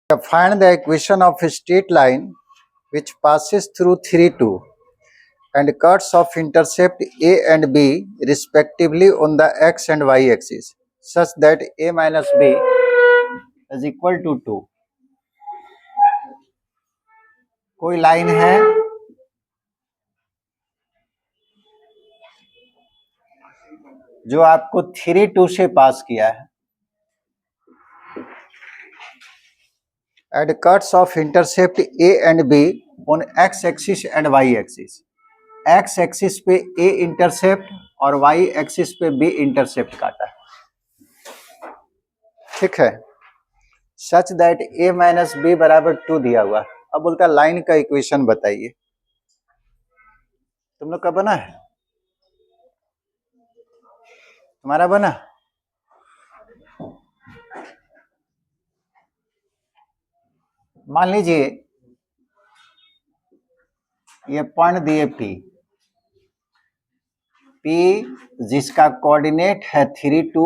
Find the equation of a straight line which passes through 3, 2 and cuts off intercept A and B respectively on the x and y axis such that A minus B is equal to 2. कोई line है जो आपको 3, 2 से पास किया है and cuts off intercept A and B on x axis and y axis. x axis पे A intercept और y axis पे B इंटरसेप्ट काटा है, ठीक है, such that A minus B बराबर 2 दिया हुआ। अब बोलता है लाइन का इक्वेशन बताइए। तुम लोग का बना है? तुम्हारा बना? मान लीजिए ये पॉइंट दिए P जिसका कोऑर्डिनेट है 3, 2,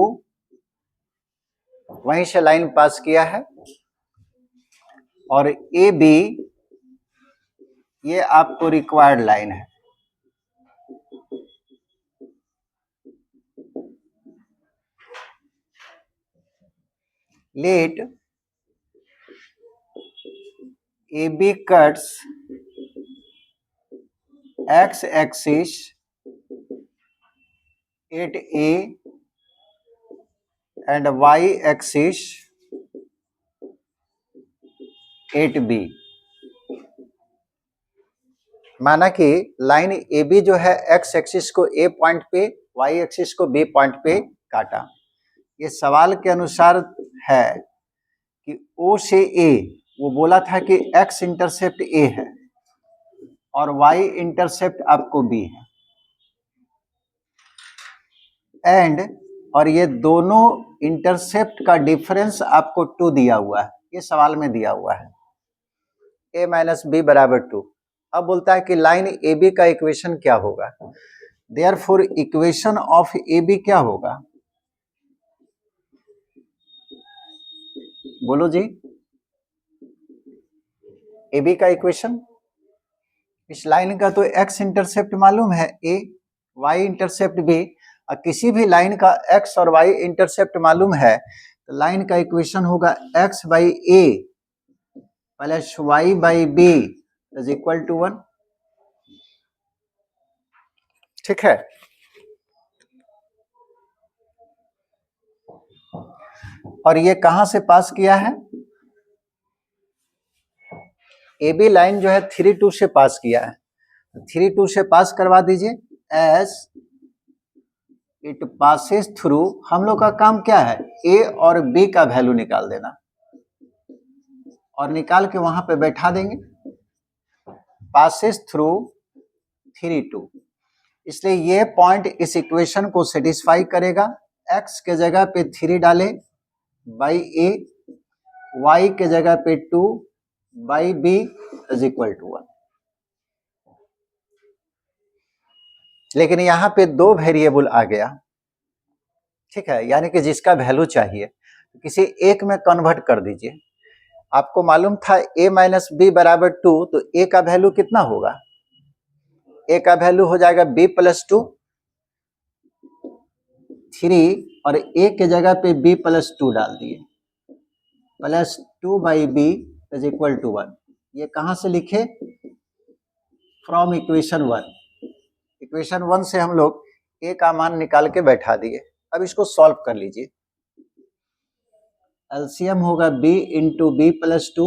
वहीं से लाइन पास किया है और AB ये आपको रिक्वायर्ड लाइन है। Let AB cuts x axis at A and y axis at B। माना कि लाइन AB जो है x एक्सिस को A पॉइंट पे, y एक्सिस को B पॉइंट पे काटा। ये सवाल के अनुसार है कि O से A, वो बोला था कि x इंटरसेप्ट A है और y इंटरसेप्ट आपको B है एंड और ये दोनों इंटरसेप्ट का डिफरेंस आपको 2 दिया हुआ है, ये सवाल में दिया हुआ है A माइनस बी बराबर 2। अब बोलता है कि लाइन AB का इक्वेशन क्या होगा। देयरफॉर इक्वेशन ऑफ AB क्या होगा? बोलो जी। AB का इक्वेशन, इस लाइन का तो x इंटरसेप्ट मालूम है A, y इंटरसेप्ट B, और किसी भी लाइन का x और y इंटरसेप्ट मालूम है तो लाइन का इक्वेशन होगा x by A plus y by B is equal to 1, ठीक है। और ये कहां से पास किया है? AB लाइन जो है 3, 2 से पास किया है, 3, 2 से पास करवा दीजिए। एस इट पासेस थ्रू, हम लोग का काम क्या है? A और B का वैल्यू निकाल देना और निकाल के वहां पे बैठा देंगे। पासेस थ्रू 3, 2, इसलिए ये पॉइंट इस इक्वेशन को सेटिस्फाई करेगा। x के जगह पे 3 डाले बाई A, y के जगह पे 2 by B is equal to 1। लेकिन यहां पे 2 वेरिएबल आ गया, ठीक है, यानी कि जिसका वैल्यू चाहिए किसी एक में कन्वर्ट कर दीजिए। आपको मालूम था A माइनस बी बराबर 2, तो A का वैल्यू कितना होगा? A का वैल्यू हो जाएगा B प्लस 2, 3 और A के जगह पे B प्लस 2 डाल दिए, plus 2 by B is equal to 1। ये कहां से लिखे? From equation 1। इक्वेशन 1 से हम लोग A का मान निकाल के बैठा दिए। अब इसको सॉल्व कर लीजिए। एलसीएम होगा B into B plus 2,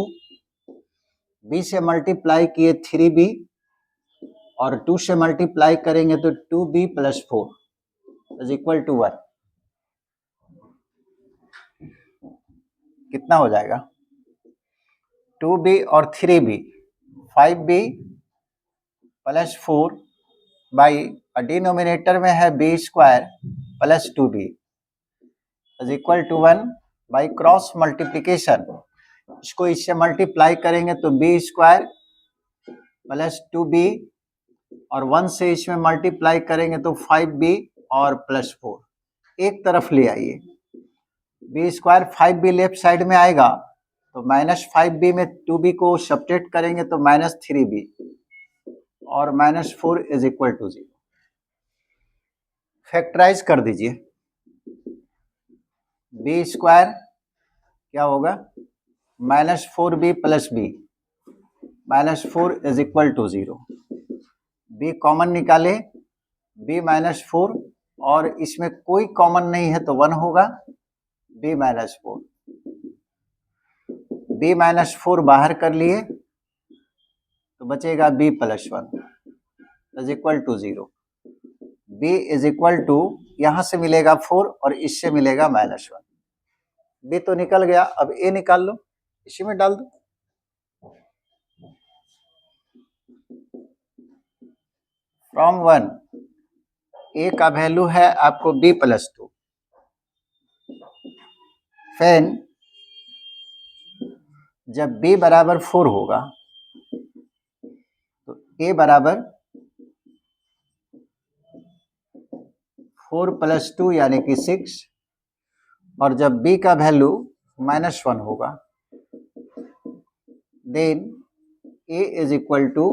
B से मल्टीप्लाई किए 3B और 2 से मल्टीप्लाई करेंगे तो 2B plus 4 is equal to 1। कितना हो जाएगा? 2B और 3B, 5B plus 4 by denominator में है B square plus 2B is equal to 1 by cross multiplication. इसको इससे मल्टीप्लाई करेंगे तो B स्क्वायर प्लस 2B और 1 से इसमें मल्टीप्लाई करेंगे तो 5B और प्लस 4 एक तरफ ले आइए। B square 5B left side में आएगा तो -5b में 2b को सब्ट्रैक्ट करेंगे तो -3b और -4 इज इक्वल टू 0। फैक्टराइज कर दीजिए, b स्क्वायर क्या होगा -4b plus b, -4 is equal to 0। b common निकाले, b -4 और इसमें कोई कॉमन नहीं है तो 1 होगा, b -4, b -4 बाहर कर लिए तो बचेगा b + 1 is equal to 0। b is equal to यहां से मिलेगा 4 और इससे मिलेगा -1। b तो निकल गया, अब a निकाल लो, इसी में डाल दो। फ्रॉम 1 a का वैल्यू है आपको b + 2, फिर जब b बराबर 4 होगा तो a बराबर 4 + 2 यानी कि 6, और जब b का वैल्यू -1 होगा then a is equal to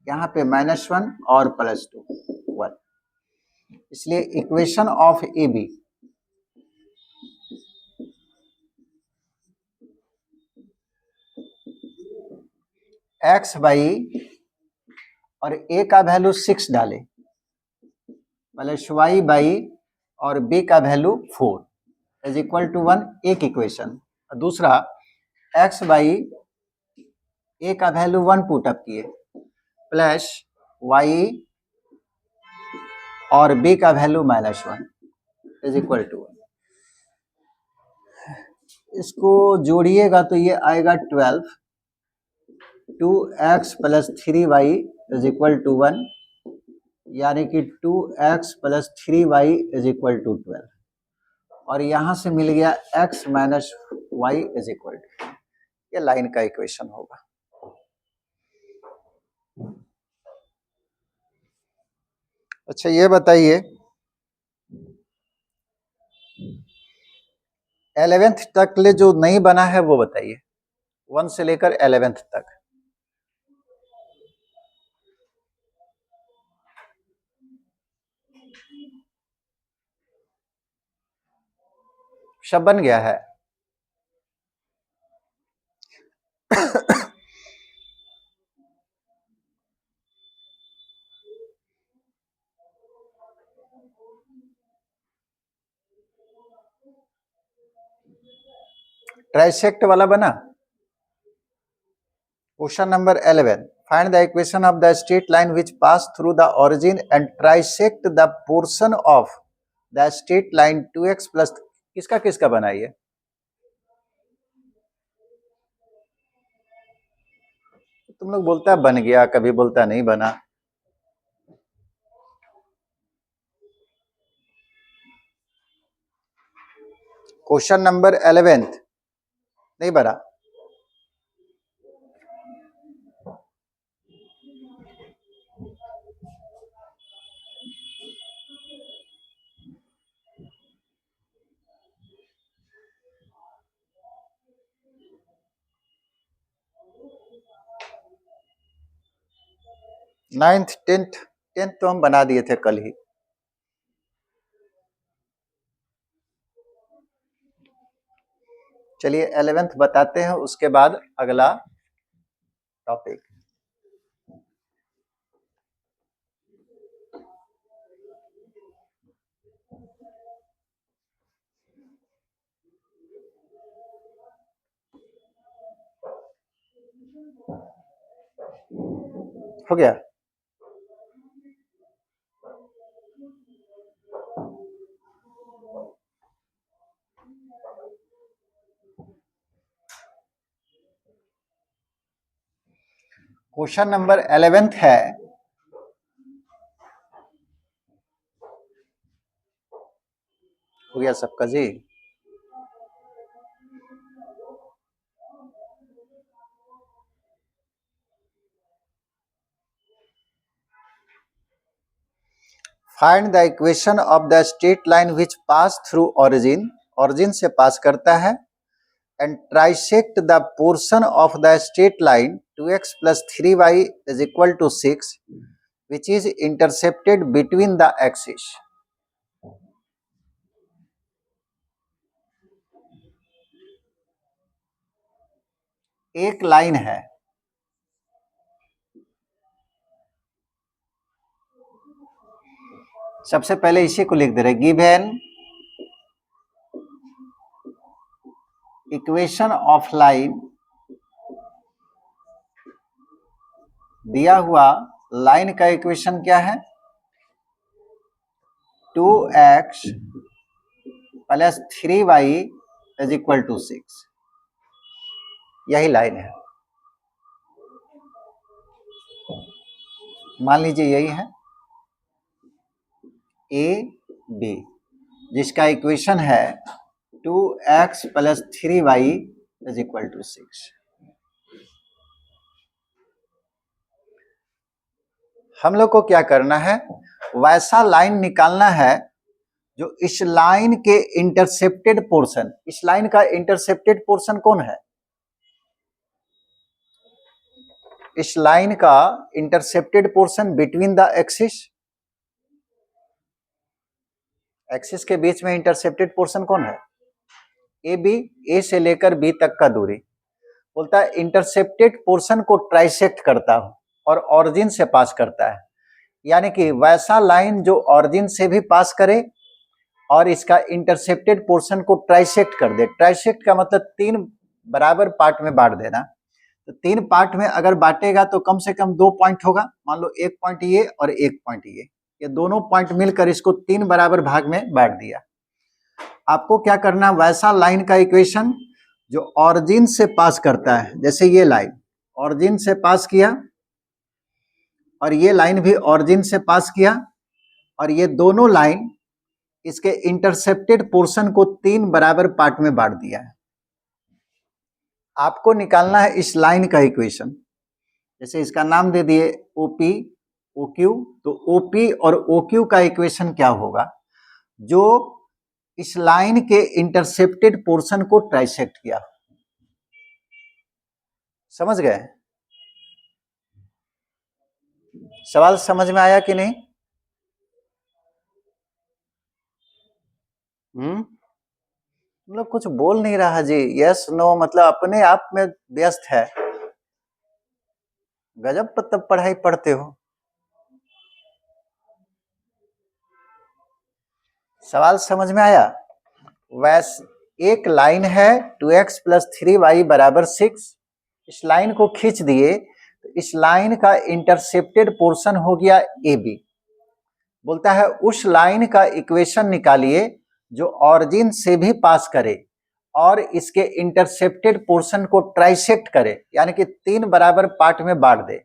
यहाँ पे -1 और +2 1। इसलिए equation of A B x by और a का वैल्यू 6 डाले +y बाई और b का वैल्यू 4 इज इक्वल टू 1, एक इक्वेशन। दूसरा x बाई a का वैल्यू 1 पुटअप किए प्लस y और b का वैल्यू -1 इज इक्वल टू 1। इसको जोड़िएगा तो ये आएगा 12, 2x + 3y is equal to 1, यानी कि 2x + 3y is equal to 12, और यहां से मिल गया x - y is equal to, ये लाइन का इक्वेशन होगा। अच्छा ये बताइए 11th तक ले जो नहीं बना है वो बताइए, 1 से लेकर 11th तक। सब बन गया है। ट्राइसेक्ट वाला बना। Question number 11, find the equation of the straight line which pass through the origin and trisect the portion of the straight line 2x + किसका किसका बनाइए। तुम लोग बोलता है बन गया, कभी बोलता नहीं बना। क्वेश्चन नंबर 11th नहीं बना। नाइन्थ टेंथ तो हम बना दिए थे कल ही। चलिए 11th बताते हैं, उसके बाद अगला टॉपिक। हो गया। क्वेश्चन नंबर 11th है, हो गया सबका जी। Find the equation of the straight line which pass through origin, origin से पास करता है, and trisect the portion of the straight line 2x plus 3y is equal to 6 which is intercepted between the axis. एक line है, सबसे पहले इसी को लिख दे रहे, गिवन इक्वेशन ऑफ लाइन, दिया हुआ लाइन का इक्वेशन क्या है, 2x plus 3y is equal to 6, यही लाइन है, मान लीजिए यही है ए बी, जिसका इक्वेशन है 2x plus 3y is equal to 6। हम लोग को क्या करना है, वैसा लाइन निकालना है जो इस लाइन के इंटरसेप्टेड पोर्शन, इस लाइन का इंटरसेप्टेड पोर्शन कौन है, इस लाइन का intercepted portion between the axis, axis के बीच में इंटरसेप्टेड पोर्शन कौन है, ए बी, ए से लेकर बी तक का दूरी, बोलता है इंटरसेप्टेड पोर्शन को ट्राइसेक्ट करता हूं और ऑरिजिन से पास करता है, यानी कि वैसा लाइन जो ऑरिजिन से भी पास करे और इसका इंटरसेप्टेड पोर्शन को ट्राइसेक्ट कर दे। ट्राइसेक्ट का मतलब 3 बराबर पार्ट में बांट देना, तो 3 पार्ट में अगर बांटेगा तो कम से कम 2 पॉइंट होगा, मान लो 1 पॉइंट ये और 1 पॉइंट ये दोनों पॉइंट मिलकर इसको 3 बराबर भाग में बांट दिया। आपको क्या करना, वैसा लाइन का इक्वेशन जो ऑरिजिन से पास करता है, जैसे ये लाइन ऑरिजिन से पास किया और ये लाइन भी ऑरिजिन से पास किया और ये दोनों लाइन इसके इंटरसेप्टेड पोर्शन को 3 बराबर पार्ट में बांट दिया है। आपको निकालना है इस लाइन का इक्वेशन, जैसे इसका नाम दे दिए OP OQ, तो OP और OQ का इक्वेशन क्या होगा, जो इस लाइन के इंटरसेप्टेड पोर्शन को ट्राइसेक्ट किया। समझ गए, सवाल समझ में आया कि नहीं? मतलब कुछ बोल नहीं रहा जी, यस नो मतलब अपने आप में व्यस्त है, गजब तब पढ़ाई पढ़ते हो। सवाल समझ में आया? वैसे एक लाइन है 2x प्लस 3y बराबर 6, इस लाइन को खींच दिए तो इस लाइन का इंटरसेप्टेड पोर्शन हो गया AB, बोलता है उस लाइन का इक्वेशन निकालिए जो ऑरिजिन से भी पास करे और इसके इंटरसेप्टेड पोर्शन को ट्राइसेक्ट करे, यानी कि 3 बराबर पार्ट में बांट दे।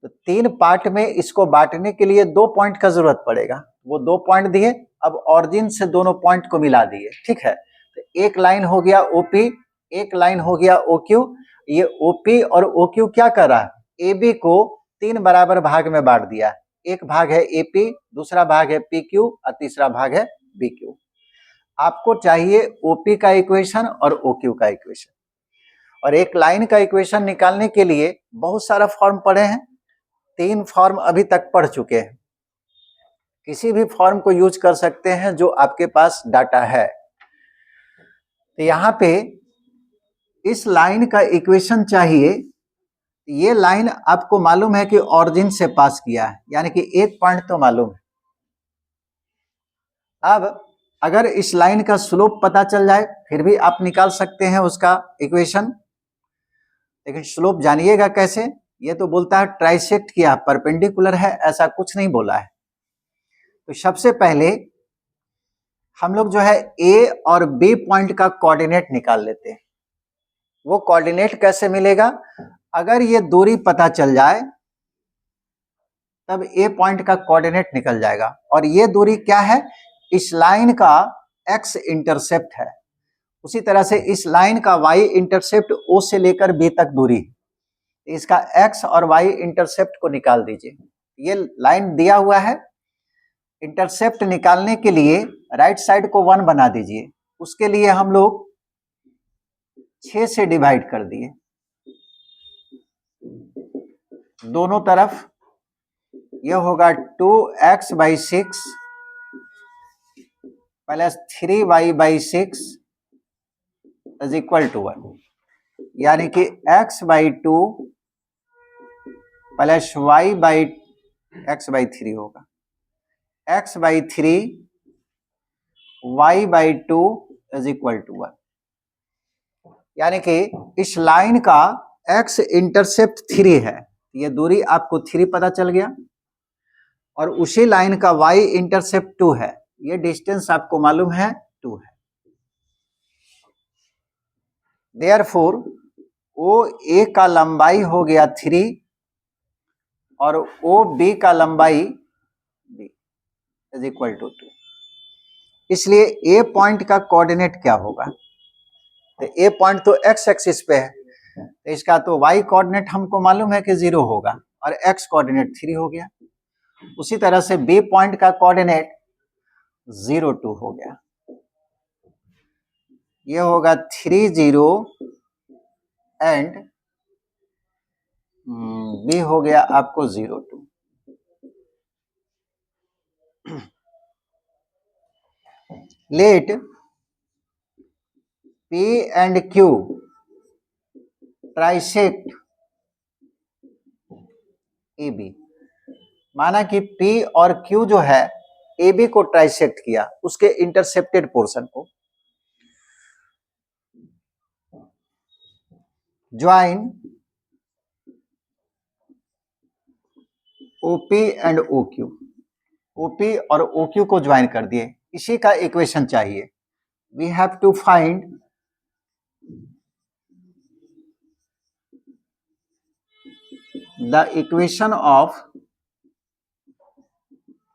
तो 3 पार्ट में इसको बांटने के लिए 2 पॉइंट का जरूरत पड़ेगा, वो 2 पॉइंट दिए, अब ऑरिजिन से दोनों पॉइंट को मिला दिए, ठीक है। तो एक लाइन हो गया OP, एक लाइन हो गया OQ, ये OP और OQ क्या कर रहा है, AB को 3 बराबर भाग में बांट दिया, एक भाग है AP, दूसरा भाग है PQ और तीसरा भाग है BQ। आपको चाहिए OP का इक्वेशन और OQ का इक्वेशन, और एक लाइन का इक्वेशन निकालने के लिए बहुत सारा फॉर्म पढ़े हैं, 3 फॉर्म अभी तक पढ़ चुके हैं, किसी भी फॉर्म को यूज कर सकते हैं जो आपके पास डाटा है। तो यहाँ पे इस लाइन का इक्वेशन चाहिए, ये लाइन आपको मालूम है कि ऑरिजिन से पास किया है, यानी कि 1 पॉइंट तो मालूम है। अब अगर इस लाइन का स्लोप पता चल जाए फिर भी आप निकाल सकते हैं उसका इक्वेशन, लेकिन स्लोप जानिएगा कैसे, ये तो बोलता है ट्राइसेक्ट किया, परपेंडिकुलर है, ऐसा कुछ नहीं बोला है। तो सबसे पहले हम लोग जो है A और B पॉइंट का कोऑर्डिनेट निकाल लेते हैं। वो कोऑर्डिनेट कैसे मिलेगा, अगर ये दूरी पता चल जाए तब A पॉइंट का कोऑर्डिनेट निकल जाएगा, और ये दूरी क्या है, इस लाइन का x इंटरसेप्ट है, उसी तरह से इस लाइन का y इंटरसेप्ट O से लेकर B तक दूरी, इसका x और y इंटरसेप्ट को निकाल दीजिए। ये लाइन दिया हुआ है, इंटरसेप्ट निकालने के लिए राइट साइड को 1 बना दीजिए, उसके लिए हम लोग 6 से डिवाइड कर दिए दोनों तरफ, यह होगा 2x/6 plus 3y/6 is equal to 1, यानी कि x/2 प्लस x/3 होगा, x/3 y/2 is equal to 1, यानी कि इस लाइन का x इंटरसेप्ट 3 है, ये दूरी आपको 3 पता चल गया, और उसी लाइन का y इंटरसेप्ट 2 है, ये डिस्टेंस आपको मालूम है 2 है। देयरफॉर OA का लंबाई हो गया 3 और OB का लंबाई b इज इक्वल टू 2, इसलिए A पॉइंट का कोऑर्डिनेट क्या होगा, तो A पॉइंट तो x एक्सिस पे है, तो इसका तो y कोऑर्डिनेट हमको मालूम है कि 0 होगा और x कोऑर्डिनेट 3 हो गया। उसी तरह से B पॉइंट का कोऑर्डिनेट 0 2 हो गया, ये होगा 3 0 एंड B हो गया आपको 0 2। Let P and Q trisect AB, माना कि P और Q जो है AB को ट्राइसेक्ट किया, उसके इंटरसेप्टेड पोर्शन को, join OP and OQ, OP और OQ को ज्वाइन कर दिए, इसी का इक्वेशन चाहिए। We have to find the equation of,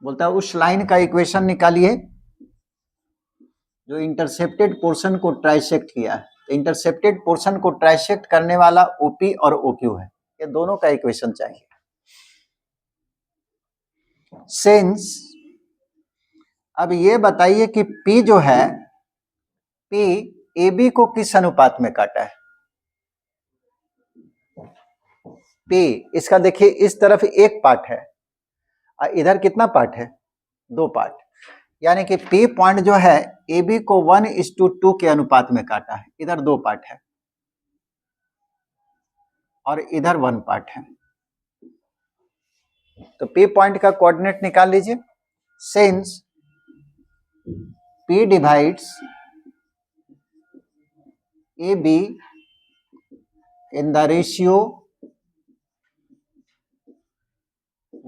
बोलता है उस लाइन का इक्वेशन निकालिए जो इंटरसेप्टेड पोर्शन को ट्राइसेक्ट किया है, तो इंटरसेप्टेड पोर्शन को ट्राइसेक्ट करने वाला OP और OQ है, ये दोनों का इक्वेशन चाहिए। सिंस, अब ये बताइए कि P जो है, P AB को किस अनुपात में काटा है, P इसका देखिए इस तरफ एक पार्ट है और इधर कितना पार्ट है, 2 पार्ट, यानी कि P पॉइंट जो है AB को 1:2 के अनुपात में काटा है, इधर 2 पार्ट है और इधर 1 पार्ट है, तो P पॉइंट का कोऑर्डिनेट निकाल लीजिए। Since P divides AB in the ratio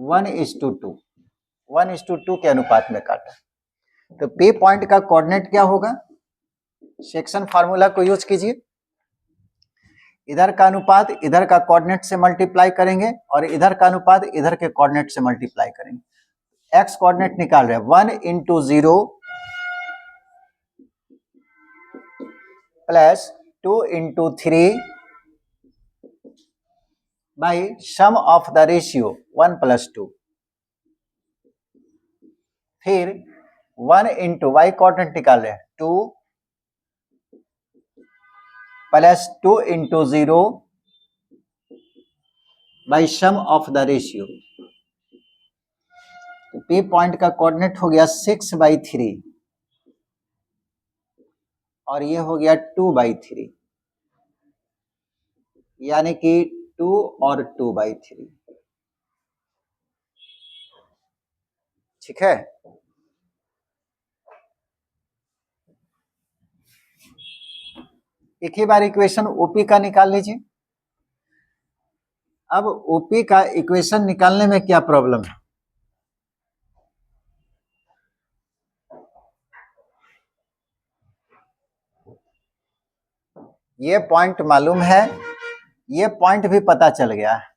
1:2, 1:2 के अनुपात में काटा, तो P पॉइंट का कोऑर्डिनेट क्या होगा, सेक्शन फार्मूला को यूज कीजिए, इधर का अनुपात इधर का कोऑर्डिनेट से मल्टीप्लाई करेंगे और इधर का अनुपात इधर के कोऑर्डिनेट से मल्टीप्लाई करेंगे। एक्स कोऑर्डिनेट निकाल रहे हैं 1:0 plus 2:3 by sum of the ratio 1+2, फिर 1 इंटू वाई कोऑर्डिनेट निकाल रहे हैं 2 plus 2:0 by sum of the ratio, तो P पॉइंट का कोऑर्डिनेट हो गया 6/3 और ये हो गया 2/3, यानी कि 2 और 2/3, ठीक है। एक ही बार इक्वेशन OP का निकाल लीजिए। अब OP का इक्वेशन निकालने में क्या प्रॉब्लम है, ये पॉइंट मालूम है, ये पॉइंट भी पता चल गया है,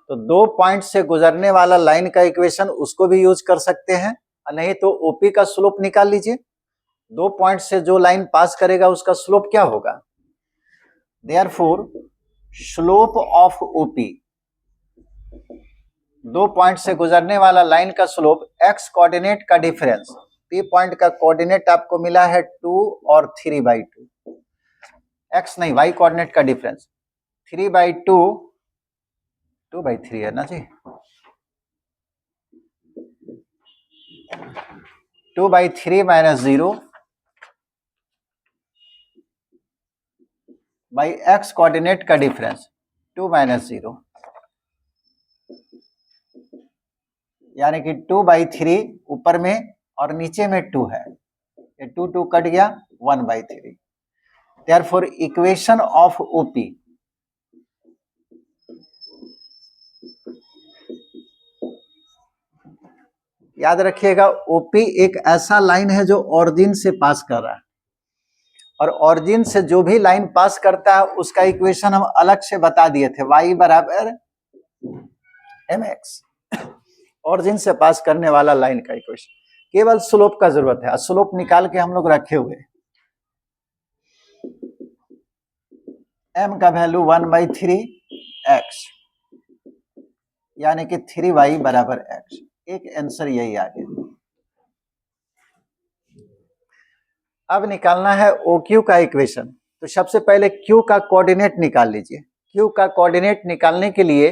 तो 2 पॉइंट से गुजरने वाला लाइन का इक्वेशन उसको भी यूज कर सकते हैं, नहीं तो OP का स्लोप निकाल लीजिए, 2 पॉइंट से जो लाइन पास करेगा उसका स्लोप क्या होगा, therefore slope of OP, 2 point से गुजरने वाला लाइन का स्लोप x कोऑर्डिनेट का डिफरेंस, P पॉइंट का कोऑर्डिनेट आपको मिला है 2 और 3/2, एक्स नहीं, वाई कोऑर्डिनेट का डिफरेंस 3/2, 2/3 है ना जी, 2/3 माइनस 0 बाई एक्स कोऑर्डिनेट का डिफरेंस 2 माइनस 0, यानी कि 2/3 ऊपर में और नीचे में 2 है, ये 2 कट गया, 1/3। देयरफॉर इक्वेशन ऑफ ओपी, याद रखिएगा ओपी एक ऐसा लाइन है जो ओरिजिन से पास कर रहा है, और ओरिजिन से जो भी लाइन पास करता है उसका इक्वेशन हम अलग से बता दिए थे, y बराबर mx, ओरिजिन से पास करने वाला लाइन का इक्वेशन, केवल स्लोप का जरूरत है, स्लोप निकाल के हम लोग रखे हुए, m का वैल्यू 1/3x, यानी कि 3y बराबर x, एक आंसर यही आ गया। अब निकालना है OQ का इक्वेशन, तो सबसे पहले Q का कोऑर्डिनेट निकाल लीजिए। Q का कोऑर्डिनेट निकालने के लिए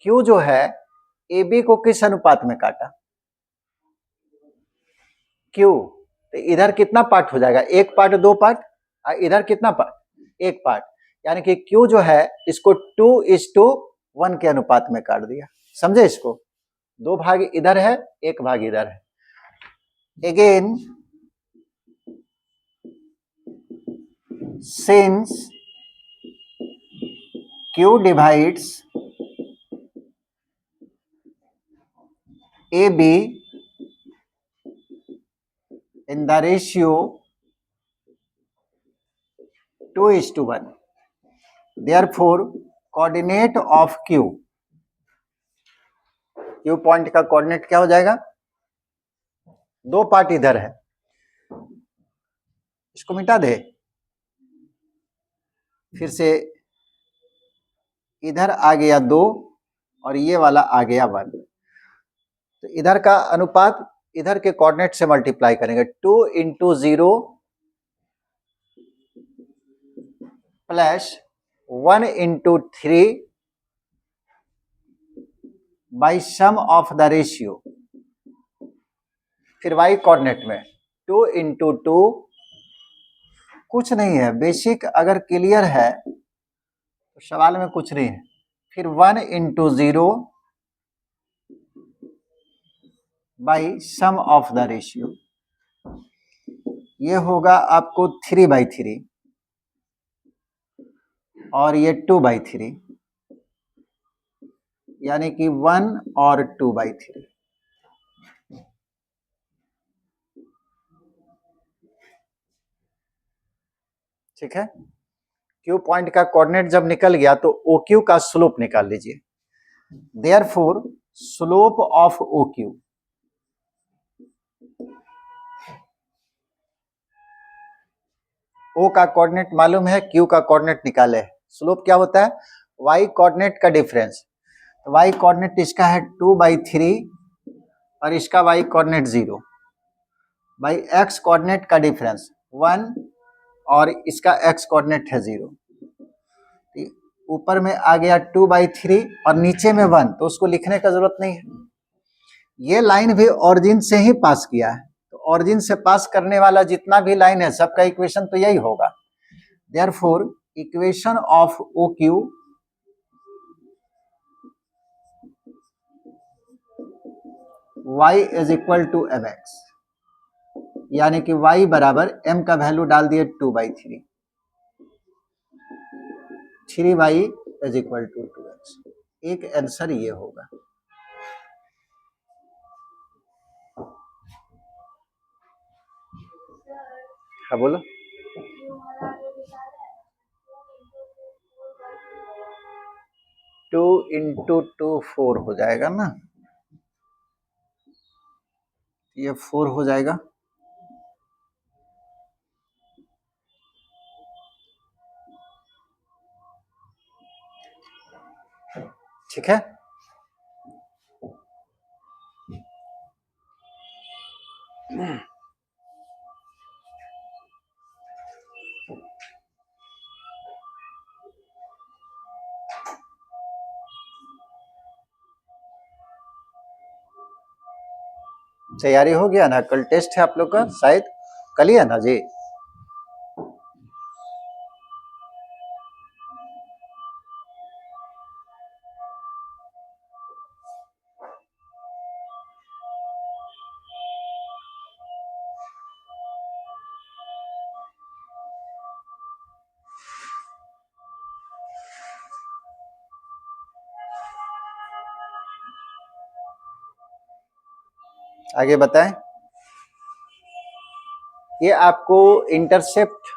Q जो है AB को किस अनुपात में काटा, Q, तो इधर कितना पार्ट हो जाएगा, एक पार्ट, दो पार्ट, इधर कितना पार्ट, एक पार्ट, यानी कि Q जो है इसको 2:1 के अनुपात में काट दिया, समझे इसको, 2 भाग इधर है, 1 भाग इधर है। Again since Q divides AB in the ratio 2:1, therefore coordinate of Q point का कोऑर्डिनेट क्या हो जाएगा, 2 पार्ट इधर है, इसको मिटा दे, फिर से इधर आ गया 2 और ये वाला आ गया 1, तो इधर का अनुपात इधर के कोऑर्डिनेट से मल्टीप्लाई करेंगे, 2 × 0 plus 1 × 3 by sum of the ratio, फिर y कोऑर्डिनेट में 2 × 2, कुछ नहीं है, बेसिक अगर क्लियर है तो सवाल में कुछ नहीं है, फिर 1 × 0 by sum of the ratio, ये होगा आपको 3/3 और ये 2/3, यानी कि 1 और 2/3, ठीक है। Q पॉइंट का कोऑर्डिनेट जब निकल गया तो OQ का स्लोप निकाल लीजिए, therefore slope of OQ, O का कोऑर्डिनेट मालूम है, Q का कोऑर्डिनेट निकाले है, स्लोप क्या होता है, y कोऑर्डिनेट का डिफरेंस, तो y कोऑर्डिनेट इसका है 2/3 और इसका y coordinate 0 by x coordinate का डिफरेंस 1 और इसका x कोऑर्डिनेट है 0, ऊपर में आ गया 2/3 और नीचे में 1, तो उसको लिखने का जरूरत नहीं है, ये लाइन भी ओरिजिन से ही पास किया है, तो ओरिजिन से पास करने वाला जितना भी लाइन है सबका इक्वेशन तो यही होगा, therefore equation of OQ y = mx, यानी कि y बराबर m का वैल्यू डाल दिए 2/3, 3y = 2x, एक आंसर ये होगा। हाँ बोलो, 2 × 2 4 हो जाएगा ना, ये 4 हो जाएगा, ठीक है। तैयारी हो गया ना? कल टेस्ट है आप लोग का, शायद कल ही है ना जी? आगे बताएं। ये आपको इंटरसेप्ट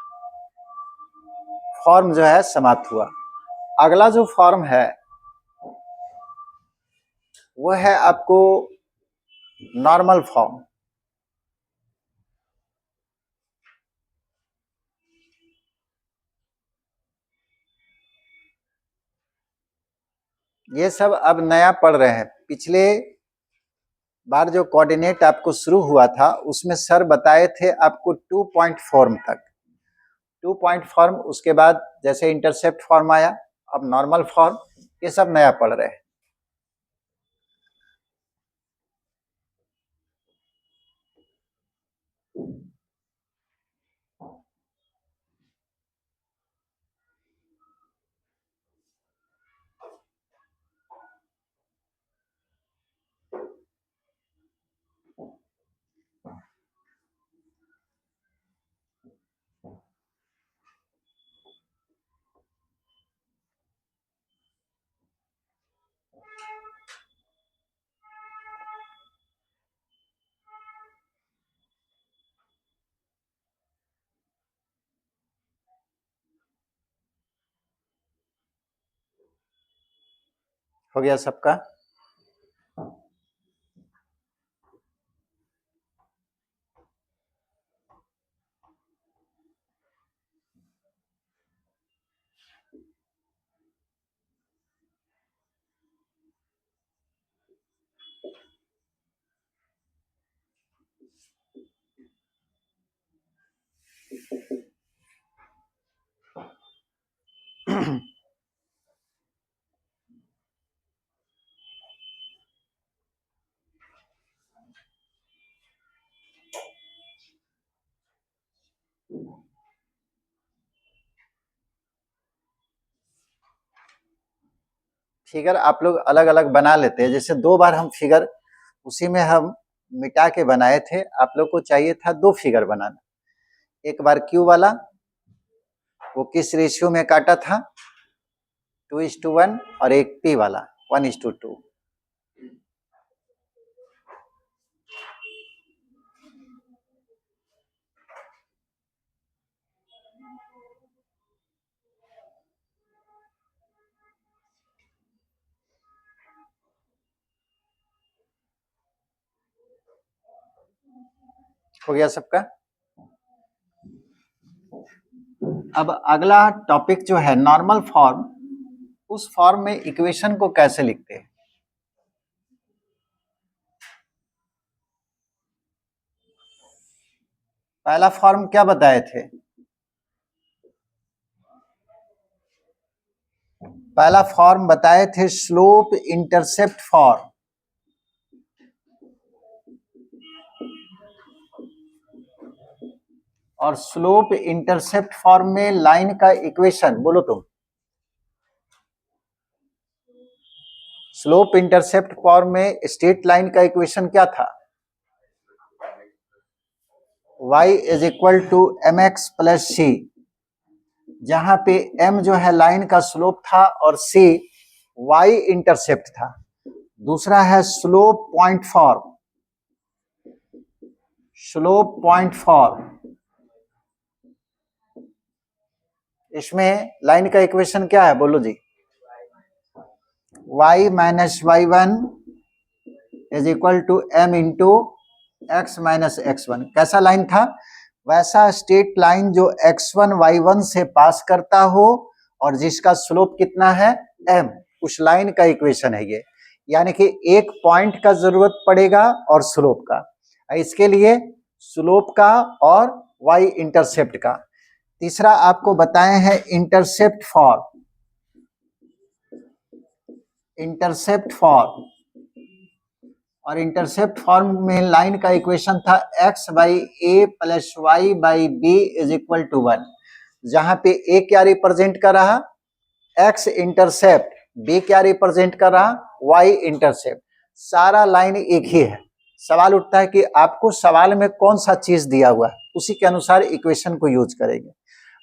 फॉर्म जो है समाप्त हुआ। अगला जो फॉर्म है वो है आपको नॉर्मल फॉर्म। ये सब अब नया पढ़ रहे हैं। पिछले बार जो कोऑर्डिनेट आपको शुरू हुआ था उसमें सर बताए थे आपको 2 पॉइंट फॉर्म तक, 2 पॉइंट फॉर्म, उसके बाद जैसे इंटरसेप्ट फॉर्म आया, अब नॉर्मल फॉर्म, ये सब नया पढ़ रहे हैं। हो गया सबका? फिगर आप लोग अलग अलग बना लेते हैं। जैसे 2 बार हम फिगर उसी में हम मिटा के बनाए थे, आप लोग को चाहिए था 2 फिगर बनाना। एक बार क्यू वाला, वो किस रेशियो में काटा था? 2:1, और एक पी वाला 1:2। हो गया सबका? अब अगला टॉपिक जो है नॉर्मल फॉर्म, उस फॉर्म में इक्वेशन को कैसे लिखते हैं? पहला फॉर्म क्या बताए थे? पहला फॉर्म बताए थे स्लोप इंटरसेप्ट फॉर्म। और स्लोप इंटरसेप्ट फॉर्म में लाइन का इक्वेशन बोलो तुम। स्लोप इंटरसेप्ट फॉर्म में स्ट्रेट लाइन का इक्वेशन क्या था? y is equal to mx plus C, जहां पे m जो है लाइन का स्लोप था और c y इंटरसेप्ट था। दूसरा है slope point form. Slope point form, इसमें लाइन का इक्वेशन क्या है बोलो जी? y minus y1 is equal to m into x minus x1। कैसा लाइन था? वैसा स्ट्रेट लाइन जो x1 y1 से पास करता हो और जिसका स्लोप कितना है? m। उस लाइन का इक्वेशन है ये। यानी कि एक पॉइंट का जरूरत पड़ेगा और स्लोप का। इसके लिए स्लोप का और y इंटरसेप्ट का। तीसरा आपको बताए हैं इंटरसेप्ट फॉर्म। इंटरसेप्ट फॉर्म, और इंटरसेप्ट फॉर्म में लाइन का इक्वेशन था x by A plus Y by B is equal to 1, जहां पे a क्या रिप्रेजेंट कर रहा, x इंटरसेप्ट, b क्या रिप्रेजेंट कर रहा, y इंटरसेप्ट। सारा लाइन एक ही है। सवाल उठता है कि आपको सवाल में कौन सा चीज दिया हुआ है, उसी के अनुसार इक्वेशन को यूज करेंगे।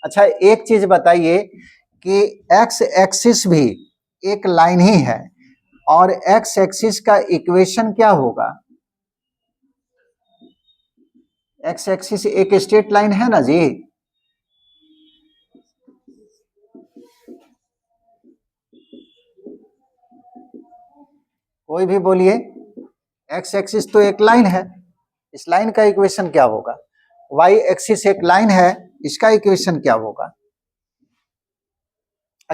अच्छा, एक चीज बताइए कि x एक्सिस भी एक लाइन ही है और x एक्सिस का इक्वेशन क्या होगा? x एक्सिस एक स्ट्रेट लाइन है ना जी। कोई भी बोलिए, x एक्सिस तो एक लाइन है, इस लाइन का इक्वेशन क्या होगा? y एक्सिस एक लाइन है, इसका इक्वेशन क्या होगा?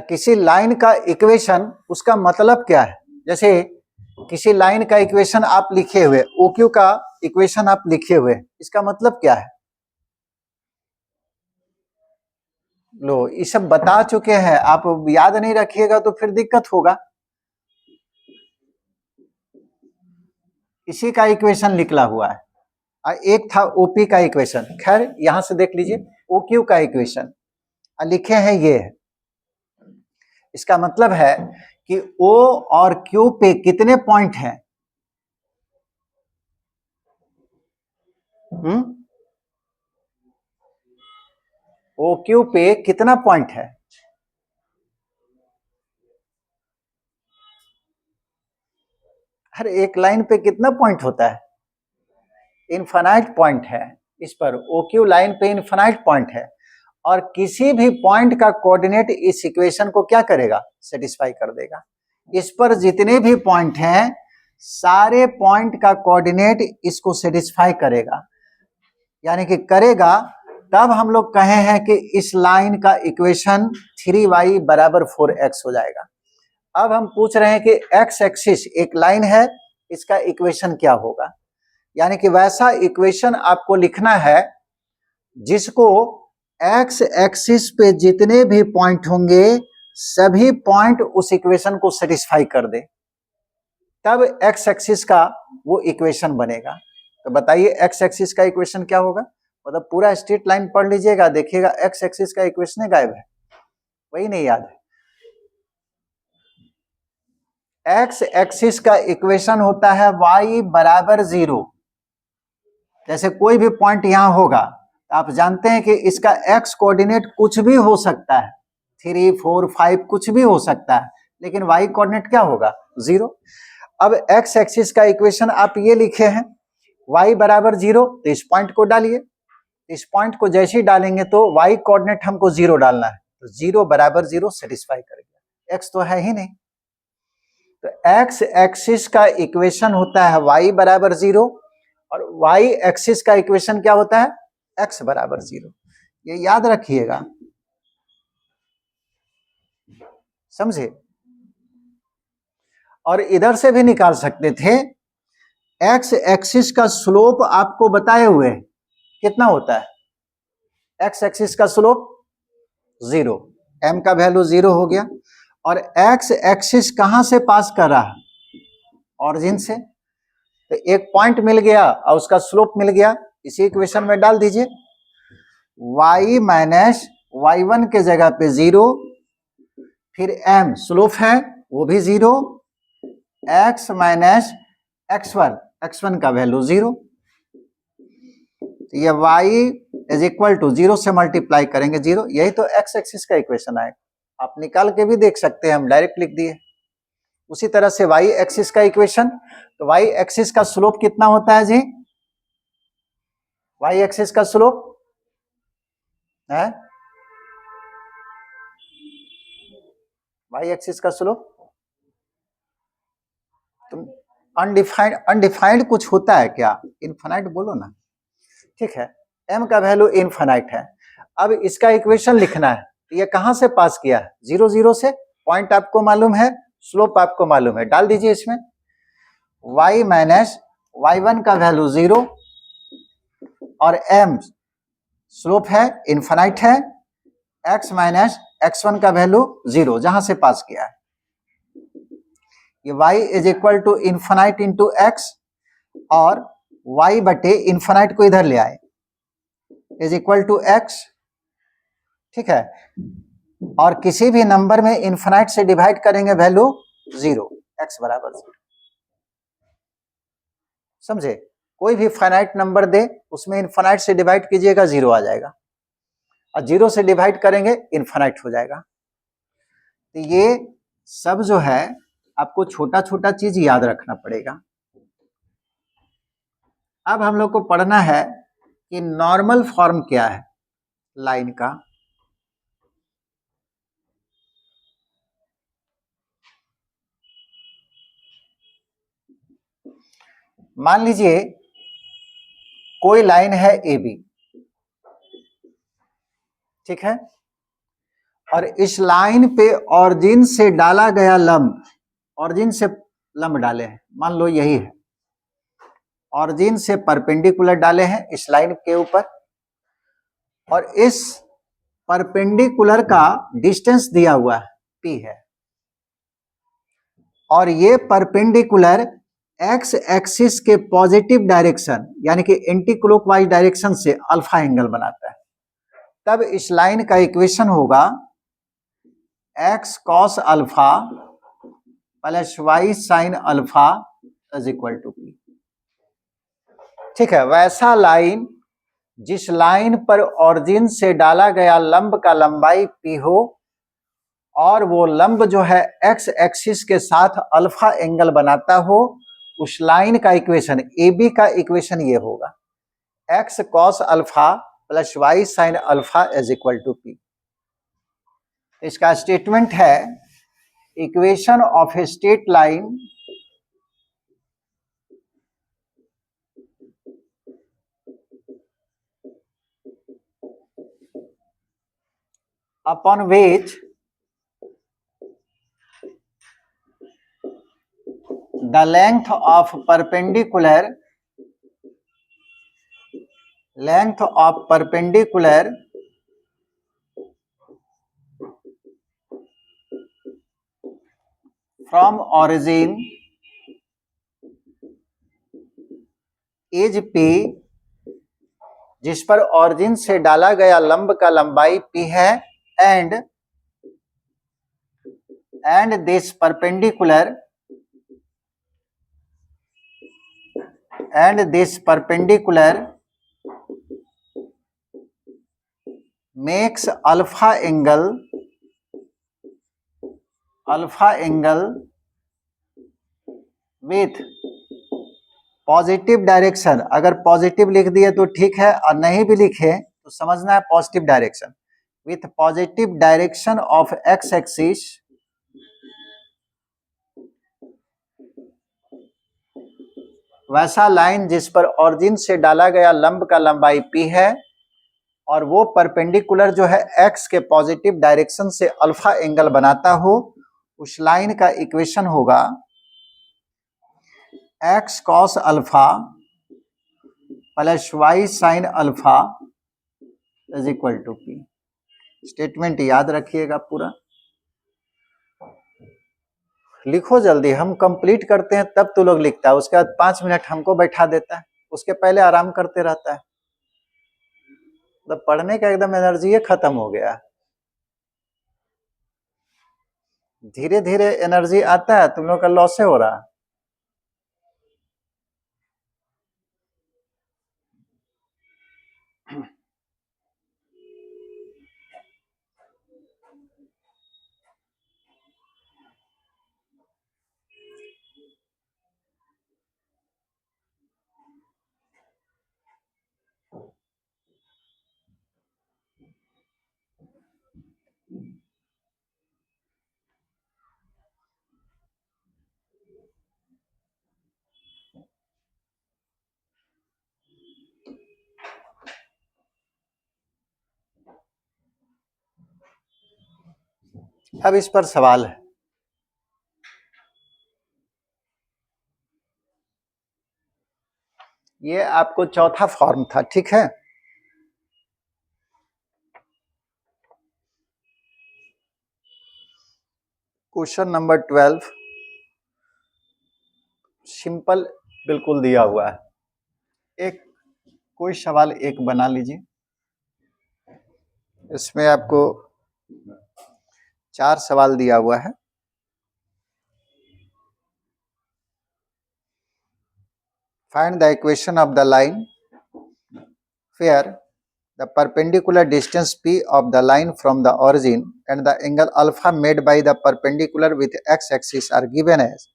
किसी लाइन का इक्वेशन, उसका मतलब क्या है? जैसे किसी लाइन का इक्वेशन आप लिखे हुए, OQ का इक्वेशन आप लिखे हुए, इसका मतलब क्या है? लो, ये सब बता चुके हैं, आप याद नहीं रखिएगा तो फिर दिक्कत होगा। इसी का इक्वेशन निकला हुआ है। एक था OP का इक्वेशन, खैर यहां से देख लीजिए, OQ का इक्वेशन लिखे हैं ये है। इसका मतलब है कि O और Q पे कितने पॉइंट हैं? OQ पे कितना पॉइंट है? हर एक लाइन पे कितना पॉइंट होता है? इनफाइनाइट पॉइंट है। इस पर OQ लाइन पे इनफाइनाइट पॉइंट है और किसी भी पॉइंट का कोऑर्डिनेट इस इक्वेशन को क्या करेगा? सेटिस्फाई कर देगा। इस पर जितने भी पॉइंट हैं, सारे पॉइंट का कोऑर्डिनेट इसको सेटिस्फाई करेगा, यानी कि करेगा, तब हम लोग कहे हैं कि इस लाइन का इक्वेशन 3y बराबर 4x हो जाएगा। अब हम पूछ रहे हैं कि x एक्सिस एक लाइन है, इसका इक्वेशन क्या होगा? यानी कि वैसा इक्वेशन आपको लिखना है जिसको x एक्सिस पे जितने भी पॉइंट होंगे, सभी पॉइंट उस इक्वेशन को सेटिस्फाई कर दे, तब x एक्सिस का वो इक्वेशन बनेगा। तो बताइए x एक्सिस का इक्वेशन क्या होगा? मतलब पूरा स्ट्रेट लाइन पढ़ लीजिएगा, देखिएगा x एक्सिस का इक्वेशन गायब है, वही नहीं याद है। x एक्सिस का इक्वेशन होता है y बराबर 0। जैसे कोई भी पॉइंट यहां होगा, आप जानते हैं कि इसका x कोऑर्डिनेट कुछ भी हो सकता है, 3, 4, 5 कुछ भी हो सकता है, लेकिन y कोऑर्डिनेट क्या होगा? 0। अब x एक्सिस का इक्वेशन आप ये लिखे हैं y बराबर 0, तो इस पॉइंट को डालिए। इस पॉइंट को जैसे ही डालेंगे तो y कोऑर्डिनेट हमको 0 डालना है, तो 0 बराबर 0 सेटिस्फाई करेगा, x तो है ही नहीं। तो x एक्सिस का इक्वेशन होता है y बराबर 0 और y एक्सिस का इक्वेशन क्या होता है? x बराबर 0। ये याद रखिएगा, समझे? और इधर से भी निकाल सकते थे। x एक्सिस का स्लोप आपको बताए हुए कितना होता है? x एक्सिस का स्लोप 0, m का वैल्यू 0 हो गया। और x एक्सिस कहां से पास कर रहा है? ऑरिजिन से। तो एक पॉइंट मिल गया और उसका स्लोप मिल गया, इसी इक्वेशन में डाल दीजिए। y माइनस y1 के जगह पे 0, फिर m स्लोप है वो भी 0, x माइनस x1 का वैल्यू 0। ये y इज इक्वल टू 0 से मल्टीप्लाई करेंगे 0, यही तो x एक्सिस का इक्वेशन आएगा। आप निकाल के भी देख सकते हैं, हम डायरेक्ट लिख दिए। उसी तरह से y एक्सिस का इक्वेशन, तो y एक्सिस का स्लोप कितना होता है जी? y एक्सिस का स्लोप है, y एक्सिस का स्लोप तुम अनडिफाइंड कुछ होता है क्या? इनफाइनाइट बोलो ना, ठीक है। m का वैल्यू इनफाइनाइट है। अब इसका इक्वेशन लिखना है, ये कहां से पास किया है? 0, 0 से। पॉइंट आपको मालूम है, स्लोप आपको मालूम है, डाल दीजिए इसमें। y माइनस y1 का वैल्यू 0 और m स्लोप है, इनफाइनाइट है, x माइनस x1 का वैल्यू 0, जहां से पास किया है। ये y is equal to infinite into x, और y बटे इन्फिनाइट को इधर ले आए इज इक्वल टू x, ठीक है। और किसी भी नंबर में इन्फिनाइट से डिवाइड करेंगे वैल्यू 0, x बराबर 0। समझे? कोई भी फाइनाइट नंबर दे उसमें इन्फिनाइट से डिवाइड कीजिएगा 0 आ जाएगा, और 0 से डिवाइड करेंगे इन्फिनाइट हो जाएगा। तो ये सब जो है आपको छोटा छोटा चीज याद रखना पड़ेगा। अब हम लोग को पढ़ना है कि नॉर्मल फॉर्म क्या है लाइन का। मान लीजिए कोई लाइन है ए बी, ठीक है, और इस लाइन पे ऑरिजिन से डाला गया लंब, ऑरिजिन से लंब डाले हैं, मान लो यही है, ऑरिजिन से परपेंडिकुलर डाले हैं इस लाइन के ऊपर, और इस परपेंडिकुलर का डिस्टेंस दिया हुआ है p है, और ये परपेंडिकुलर एक्स एक्सिस के पॉजिटिव डायरेक्शन यानी कि एंटी क्लॉकवाइज डायरेक्शन से अल्फा एंगल बनाता है। तब इस लाइन का इक्वेशन होगा x cos alpha plus y sin alpha is equal to p, ठीक है। वैसा लाइन जिस लाइन पर ऑरिजिन से डाला गया लंब का लंबाई p हो और वो लंब जो है x एक्सिस के साथ अल्फा एंगल बनाता हो, उस लाइन का इक्वेशन ए बी का इक्वेशन ये होगा x cos alpha plus y sin alpha is equal to p। इसका स्टेटमेंट है equation of a straight line upon which the length of perpendicular from origin is p, जिस पर origin से डाला गया लंब का लंबाई p है, and this perpendicular makes alpha angle with positive direction. अगर पॉजिटिव लिख दिए तो ठीक है, और नहीं भी लिखे तो समझना है positive direction, with positive direction of x axis वैसा लाइन जिस पर ऑरिजिन से डाला गया लंब का लंबाई p है और वो परपेंडिकुलर जो है x के पॉजिटिव डायरेक्शन से अल्फा एंगल बनाता हो, उस लाइन का इक्वेशन होगा x cos alpha plus y sin alpha is equal to p। Statement याद रखिएगा पूरा, लिखो जल्दी, हम कंप्लीट करते हैं तब तो लोग लिखता है, उसके बाद 5 मिनट हमको बैठा देता है, उसके पहले आराम करते रहता है। तो पढ़ने का एकदम एनर्जी खत्म हो गया। धीरे धीरे एनर्जी आता है, तुम लोग का लॉस हो रहा है। अब इस पर सवाल है, ये आपको चौथा फॉर्म था, ठीक है। क्वेश्चन नंबर 12 सिंपल बिल्कुल दिया हुआ है। एक कोई सवाल एक बना लीजिए, इसमें आपको 4 सवाल दिया हुआ है। Find the equation of the line where the perpendicular distance p of the line from the origin and the angle alpha made by the perpendicular with x axis are given as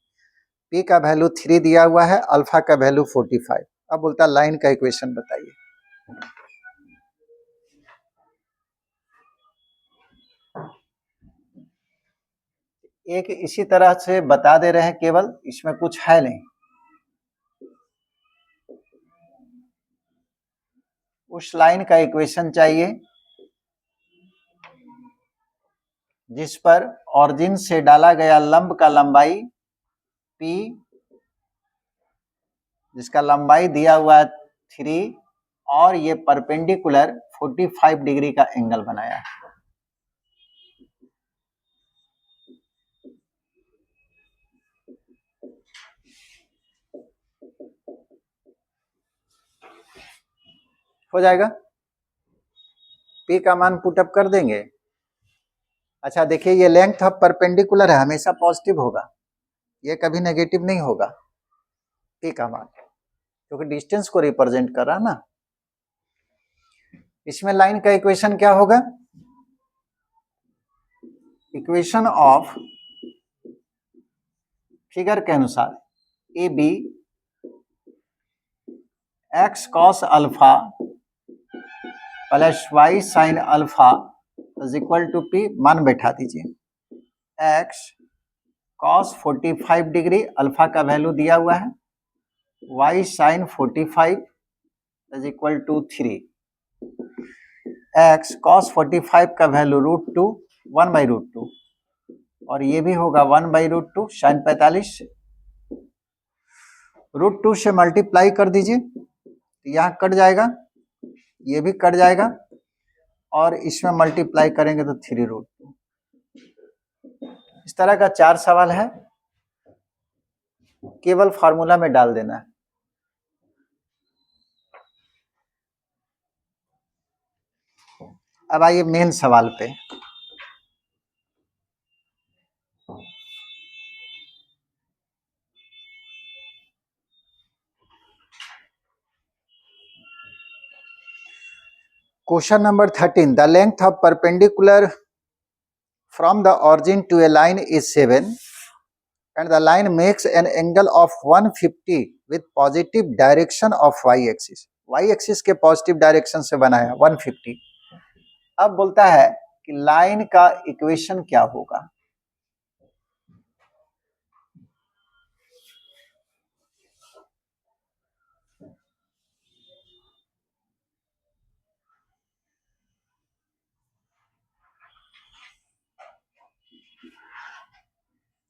p का value 3 दिया हुआ है, alpha का value 45। अब बोलता है line का equation बताइए। एक इसी तरह से बता दे रहे हैं, केवल इसमें कुछ है नहीं। उस लाइन का इक्वेशन चाहिए जिस पर ऑरिजिन से डाला गया लंब का लंबाई p, जिसका लंबाई दिया हुआ है 3 और ये परपेंडिकुलर 45 डिग्री का एंगल बनाया है। हो जाएगा, p का मान पुटअप कर देंगे। अच्छा देखिए, ये लेंथ ऑफ परपेंडिकुलर है, हमेशा पॉजिटिव होगा, ये कभी नेगेटिव नहीं होगा p का मान, क्योंकि डिस्टेंस को रिप्रेजेंट कर रहा है ना। इसमें लाइन का इक्वेशन क्या होगा? इक्वेशन ऑफ फिगर के अनुसार A B x cos alpha plus Y sign alpha is equal to P. मान बैठा दीजिए, एक्स कॉस 45 डिग्री, अल्फा का वैल्यू दिया हुआ है, Y sin 45 is equal to 3। X cos 45 का वैल्यू √2 1/√2 और ये भी होगा 1/√2 साइन 45। √2 से मल्टीप्लाई कर दीजिए, यहाँ कट जाएगा, ये भी कट जाएगा और इसमें मल्टीप्लाई करेंगे तो 3√2। इस तरह का 4 सवाल है, केवल फार्मूला में डाल देना है। अब आइए मेन सवाल पे। Question number 13, the length of perpendicular from the origin to a line is 7 and the line makes an angle of 150 with positive direction of y axis। y axis के पॉजिटिव डायरेक्शन से बनाया 150। अब बोलता है कि line का equation क्या होगा।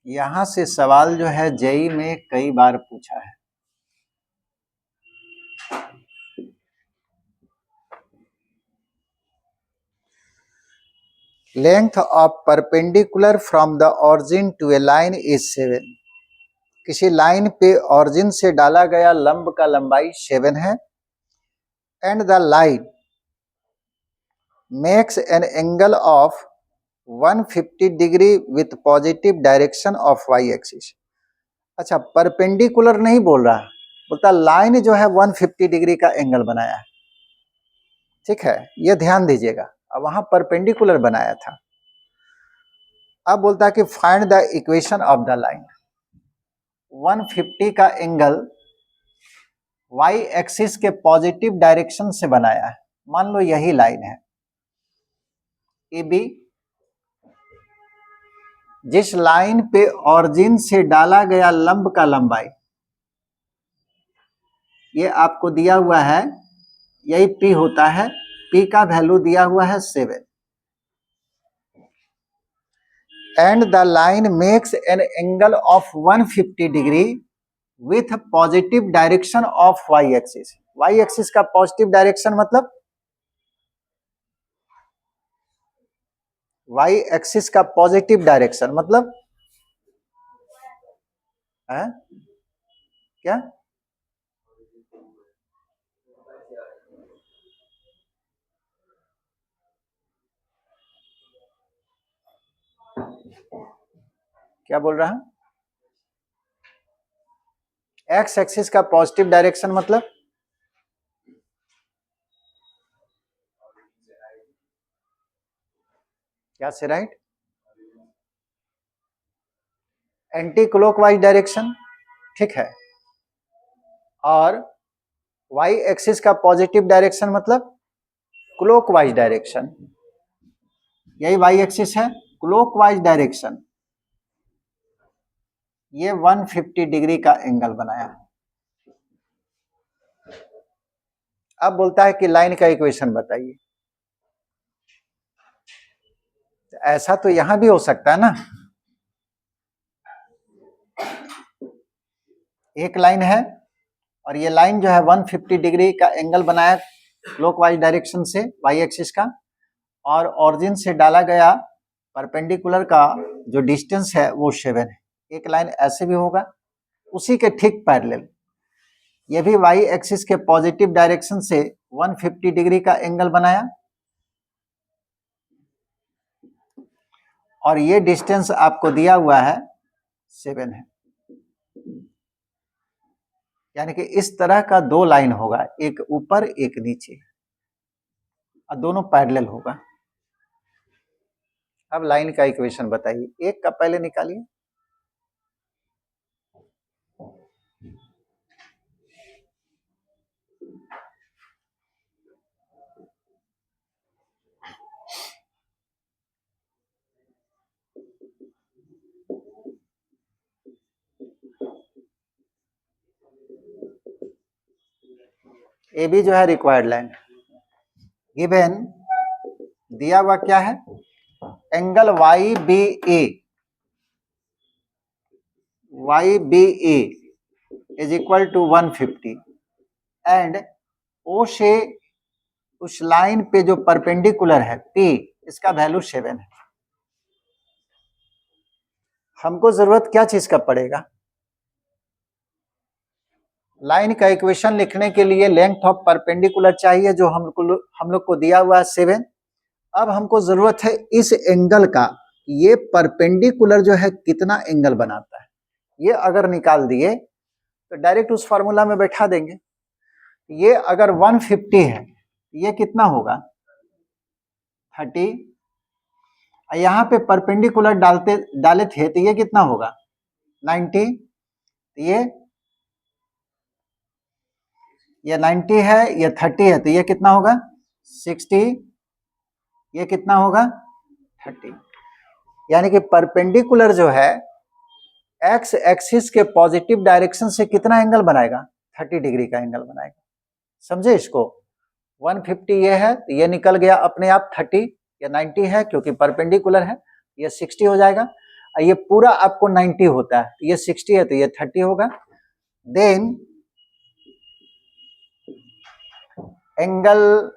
यहां से सवाल जो है जेई में कई बार पूछा है। Length of perpendicular from the origin to a line is 7। किसी लाइन पे ऑरिजिन से डाला गया लंब का लंबाई 7 है and the line makes an angle of 150 degree with positive direction of Y axis. अच्छा, परपेंडिकुलर नहीं बोल रहा, बोलता लाइन जो है 150 डिग्री का एंगल बनाया है। ठीक है, ये ध्यान दीजिएगा, अब वहां परपेंडिकुलर बनाया था। अब बोलता है कि find the equation of the line. 150 का एंगल वाई एक्सिस के पॉजिटिव डायरेक्शन से बनाया है। मान लो यही लाइन है ए बी, जिस लाइन पे ऑरिजिन से डाला गया लंब का लंबाई ये आपको दिया हुआ है, यही P होता है, P का वैल्यू दिया हुआ है 7 and the line makes an angle of 150 degree with positive direction of Y axis. Y axis का पॉजिटिव डायरेक्शन मतलब वाई एक्सिस का पॉजिटिव डायरेक्शन मतलब है क्या? क्या बोल रहा है? एक्स एक्सिस का पॉजिटिव डायरेक्शन मतलब क्या से राइट? एंटी क्लॉकवाइज डायरेक्शन, ठीक है। और वाई एक्सिस का पॉजिटिव डायरेक्शन मतलब क्लॉकवाइज डायरेक्शन, यही वाई एक्सिस है, क्लॉकवाइज डायरेक्शन। ये 150 डिग्री का एंगल बनाया। अब बोलता है कि लाइन का इक्वेशन बताइए। ऐसा तो यहां भी हो सकता है ना, एक लाइन है और ये लाइन जो है 150 डिग्री का एंगल बनाया क्लॉकवाइज डायरेक्शन से वाई एक्सिस का, और ऑरिजिन से डाला गया परपेंडिकुलर का जो डिस्टेंस है वो 7 है। एक लाइन ऐसे भी होगा, उसी के ठीक पैरेलल ये भी वाई एक्सिस के पॉजिटिव डायरेक्शन से 150 डिग्री का एंगल बनाया, और ये डिस्टेंस आपको दिया हुआ है 7 है। यानी कि इस तरह का दो लाइन होगा, एक ऊपर एक नीचे, और दोनों पैरेलल होगा। अब लाइन का इक्वेशन बताइए, एक का पहले निकालिए। ए बी जो है रिक्वायर्ड लाइन, गिवन दिया हुआ क्या है, angle Y B A is equal to 150 and O से उस लाइन पे जो परपेंडिकुलर है P, इसका वैल्यू 7 है। हमको जरूरत क्या चीज का पड़ेगा, लाइन का इक्वेशन लिखने के लिए लेंथ ऑफ परपेंडिकुलर चाहिए, जो हम लोग को दिया हुआ है 7। अब हमको जरूरत है इस एंगल का, ये परपेंडिकुलर जो है कितना एंगल बनाता है। ये अगर निकाल दिए तो डायरेक्ट उस फॉर्मूला में बैठा देंगे। ये अगर 150 है, ये कितना होगा 30, यहाँ पे परपेंडिकुलर डाले थे तो ये कितना होगा 90, ये 90 है, ये 30 है, तो ये कितना होगा 60, ये कितना होगा 30। यानी कि परपेंडिकुलर जो है एक्स एक्सिस के पॉजिटिव डायरेक्शन से कितना एंगल बनाएगा 30 डिग्री का एंगल बनाएगा। समझे इसको, 150 ये है तो ये निकल गया अपने आप 30, ये 90 है क्योंकि परपेंडिकुलर है, ये 60 हो जाएगा, और ये पूरा आपको 90 होता है, तो ये 60 है तो ये 30 होगा। Then angle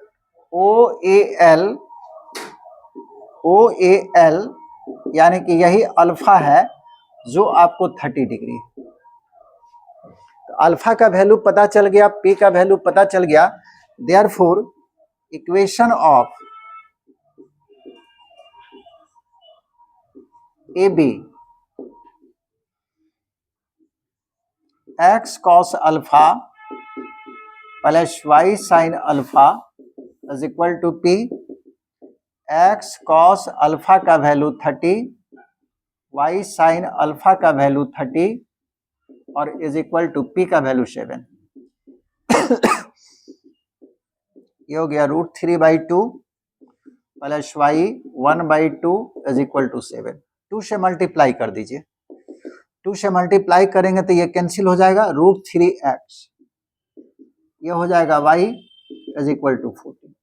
O A L यानी कि यही अल्फा है जो आपको 30 डिग्री, तो अल्फा का वैल्यू पता चल गया, पी का वैल्यू पता चल गया। Therefore equation of A B x cos alpha plus Y sign alpha is equal to p. X cos alpha का वैल्यू 30, वाई साइन अल्फा का वैल्यू 30 और इज इक्वल टू पी का वैल्यू 7। ये हो गया √3/2 plus y 1/2 is equal to 7। 2 से multiply कर दीजिए, 2 से मल्टीप्लाई करेंगे तो ये कैंसिल हो जाएगा, √3x, ये हो जाएगा y इज इक्वल टू 14।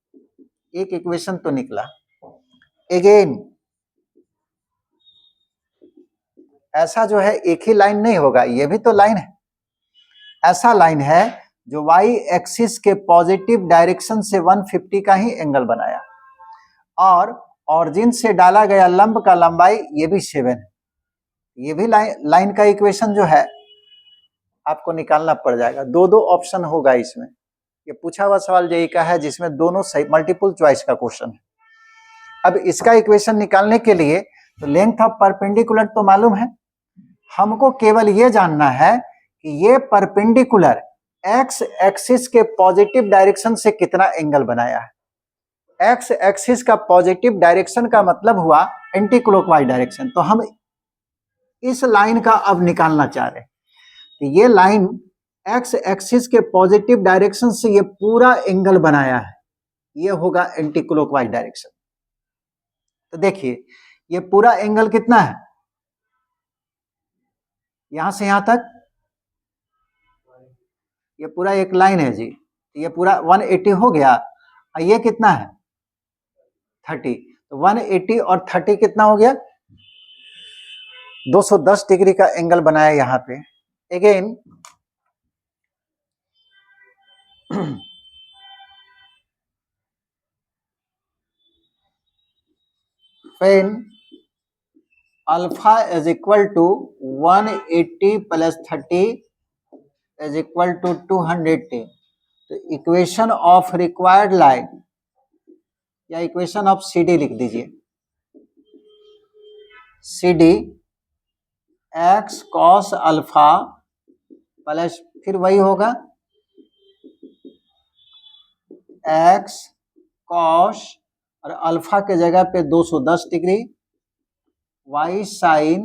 एक इक्वेशन तो निकला। अगेन ऐसा जो है एक ही लाइन नहीं होगा, ये भी तो लाइन है, ऐसा लाइन है जो y एक्सिस के पॉजिटिव डायरेक्शन से 150 का ही एंगल बनाया, और ऑरिजिन से डाला गया लंब का लंबाई ये भी 7 है। ये भी लाइन का इक्वेशन जो है आपको निकालना पड़ जाएगा। दो ऑप्शन होगा इसमें, ये पूछा हुआ सवाल जेईई का है जिसमें दोनों सही, मल्टीपल चॉइस का क्वेश्चन है। अब इसका इक्वेशन निकालने के लिए तो लेंथ ऑफ परपेंडिकुलर तो मालूम है, हमको केवल ये जानना है कि ये परपेंडिकुलर एक्स एक्सिस के पॉजिटिव डायरेक्शन से कितना एंगल बनाया है। एक्स एक्सिस का पॉजिटिव डायरेक्शन का मतलब हुआ एंटी क्लॉकवाइज डायरेक्शन। तो हम इस लाइन का अब निकालना चाह रहे हैं। तो ये लाइन एक्स एक्सिस के पॉजिटिव डायरेक्शन से ये पूरा एंगल बनाया है, ये होगा एंटी क्लॉकवाइज डायरेक्शन। तो देखिए ये पूरा एंगल कितना है, यहां से यहां तक ये पूरा एक लाइन है जी, ये पूरा 180 हो गया। और ये कितना है 30, तो 180 और 30 कितना हो गया 210 डिग्री का एंगल बनाया यहां पे। Again when alpha is equal to 180 plus 30 is equal to 210, तो इक्वेशन ऑफ रिक्वायर्ड लाइन या इक्वेशन ऑफ CD लिख दीजिए। CD x cos alpha plus फिर वही होगा एक्स कॉस और अल्फा के जगह पे 210 डिग्री, वाई साइन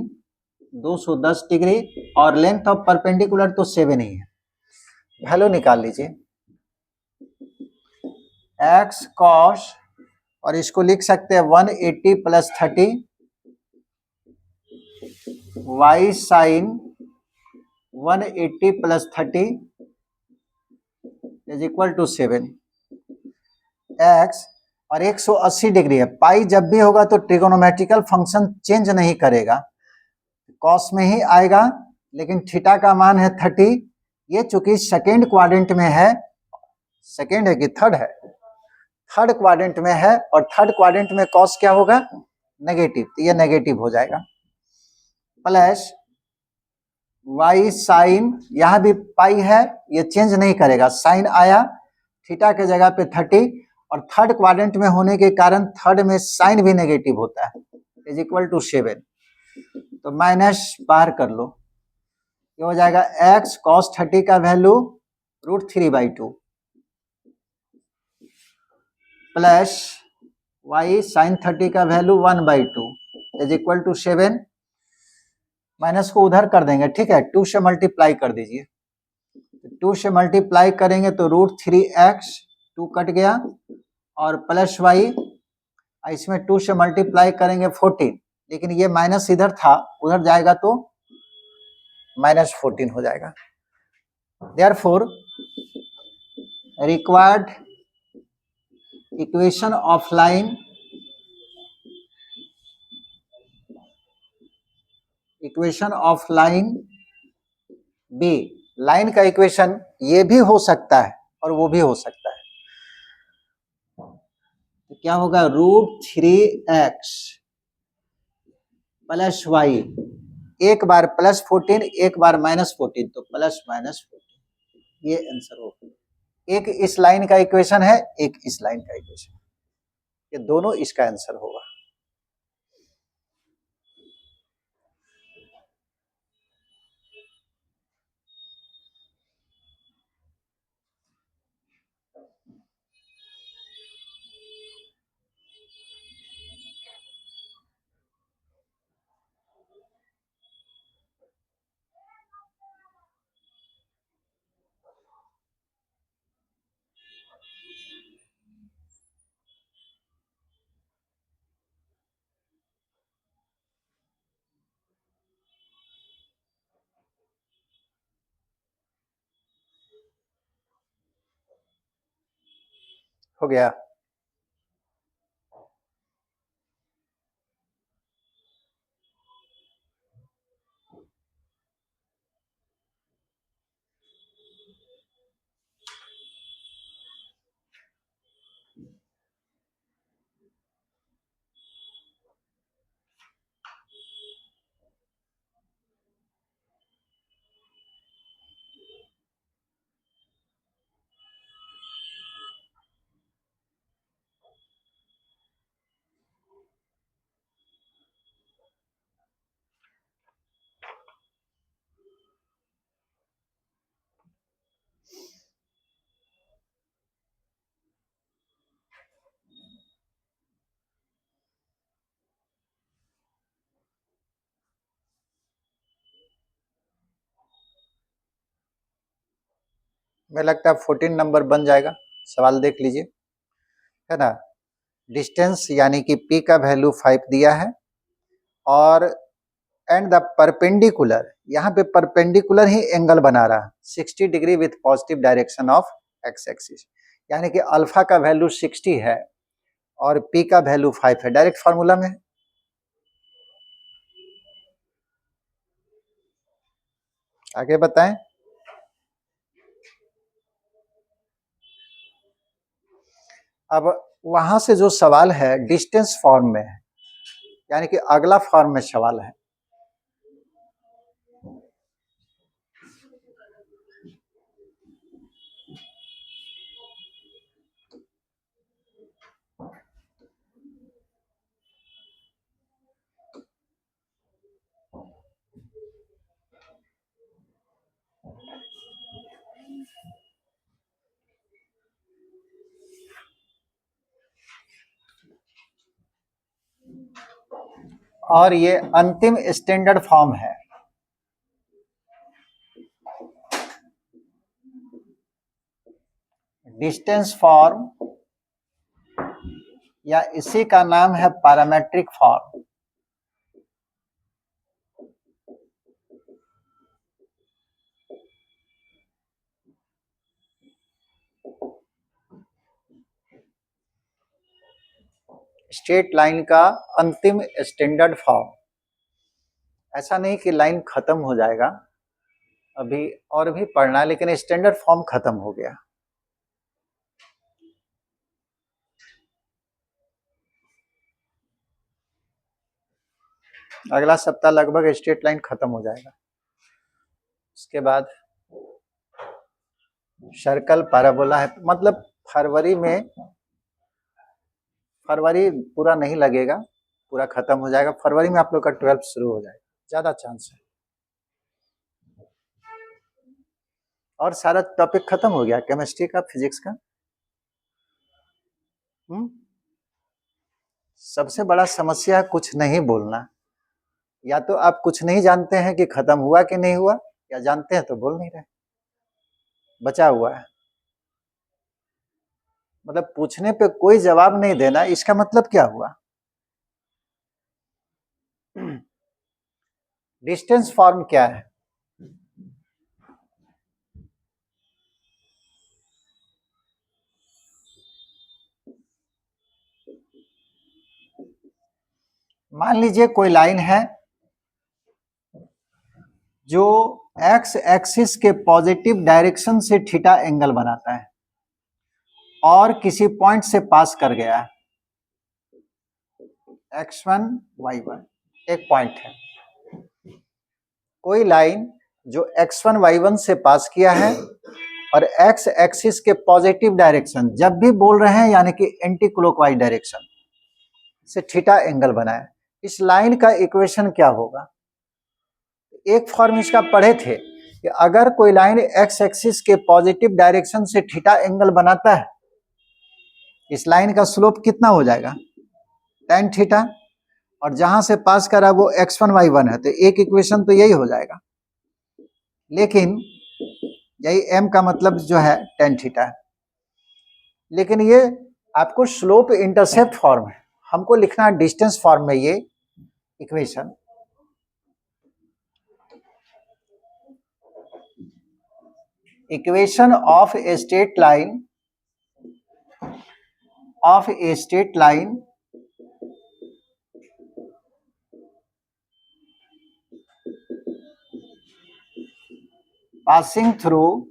210 डिग्री और लेंथ ऑफ परपेंडिकुलर तो 7 ही है। वैल्यू निकाल लीजिए एक्स कॉस और इसको लिख सकते हैं 180 plus 30 y sine 180 plus 30 is equal to 7। X और 180 डिग्री है, पाई जब भी होगा तो ट्रिगोनोमेट्रिकल फंक्शन चेंज नहीं करेगा, कॉस में ही आएगा, लेकिन थीटा का मान है 30। ये चूंकि सेकेंड क्वाड्रेंट में है, सेकेंड है कि थर्ड है, थर्ड क्वाड्रेंट में है और थर्ड क्वाड्रेंट में कॉस क्या होगा नेगेटिव, तो ये नेगेटिव हो जाएगा। प्लस वाई साइन, यहां भी पाई है ये चेंज नहीं करेगा, साइन आया थीटा के जगह पे 30 और थर्ड क्वाड्रेंट में होने के कारण थर्ड में साइन भी नेगेटिव होता है, इज इक्वल टू 7। तो माइनस बाहर कर लो, ये हो जाएगा एक्स कॉस 30 का वैल्यू √3/2 प्लस वाई साइन 30 का value 1/2 is equal to 7। Minus को उधर कर देंगे, ठीक है, 2 से मल्टीप्लाई कर दीजिए, 2 से मल्टीप्लाई करेंगे तो √3x 2 कट गया और प्लस वाई, इसमें 2 से मल्टीप्लाई करेंगे 14, लेकिन ये माइनस इधर था, उधर जाएगा तो -14 हो जाएगा। Therefore required equation of line, equation of line B, line का इक्वेशन ये भी हो सकता है और वो भी हो सकता है, तो क्या होगा √3x प्लस वाई, एक बार +14 एक बार -14, तो +-14, ये आंसर होगा। एक इस लाइन का इक्वेशन है, एक इस लाइन का इक्वेशन, ये दोनों इसका आंसर होगा। हो गया। मुझे लगता है 14 नंबर बन जाएगा, सवाल देख लीजिए, है ना। डिस्टेंस यानी कि p का वैल्यू 5 दिया है और एंड द परपेंडिकुलर, यहाँ पे परपेंडिकुलर ही एंगल बना रहा है 60 degree with positive direction of x axis, यानी कि अल्फा का वैल्यू 60 है और p का वैल्यू 5 है, डायरेक्ट फार्मूला में। आगे बताएं। अब वहां से जो सवाल है डिस्टेंस फॉर्म में है, यानी कि अगला फॉर्म में सवाल है। और ये अंतिम स्टैंडर्ड फॉर्म है। डिस्टेंस फॉर्म या इसी का नाम है पैरामेट्रिक फॉर्म। स्ट्रेट लाइन का अंतिम स्टैंडर्ड फॉर्म। ऐसा नहीं कि लाइन खत्म हो जाएगा, अभी और भी पढ़ना है, लेकिन स्टैंडर्ड फॉर्म खत्म हो गया। अगला सप्ताह लगभग स्ट्रेट लाइन खत्म हो जाएगा। उसके बाद सर्कल पैराबोला है, मतलब फरवरी पूरा नहीं लगेगा, पूरा खत्म हो जाएगा फरवरी में, आप लोग का 12th शुरू हो जाएगा, ज्यादा चांस है। और सारा टॉपिक खत्म हो गया केमिस्ट्री का, फिजिक्स का। सबसे बड़ा समस्या है कुछ नहीं बोलना। या तो आप कुछ नहीं जानते हैं कि खत्म हुआ कि नहीं हुआ, या जानते हैं तो बोल नहीं रहे, बचा हुआ है। मतलब पूछने पे कोई जवाब नहीं देना, इसका मतलब क्या हुआ। डिस्टेंस फॉर्म क्या है? मान लीजिए कोई लाइन है जो एक्स एक्सिस के पॉजिटिव डायरेक्शन से थीटा एंगल बनाता है और किसी पॉइंट से पास कर गया है, x1 y1 एक पॉइंट है। कोई लाइन जो x1 y1 से पास किया है और x एक्सिस के पॉजिटिव डायरेक्शन, जब भी बोल रहे हैं यानी कि एंटी क्लॉकवाइज डायरेक्शन से थीटा एंगल बनाए, इस लाइन का इक्वेशन क्या होगा। एक फॉर्म इसका पढ़े थे कि अगर कोई लाइन x एक्सिस के पॉजिटिव डायरेक्शन से थीटा एंगल बनाता है, इस लाइन का स्लोप कितना हो जाएगा, tan थीटा, और जहां से पास करा वो x1 y1 है, तो एक इक्वेशन तो यही हो जाएगा। लेकिन यही m का मतलब जो है tan थीटा है, लेकिन ये आपको स्लोप इंटरसेप्ट फॉर्म है, हमको लिखना डिस्टेंस फॉर्म में ये equation. Equation of a straight line passing through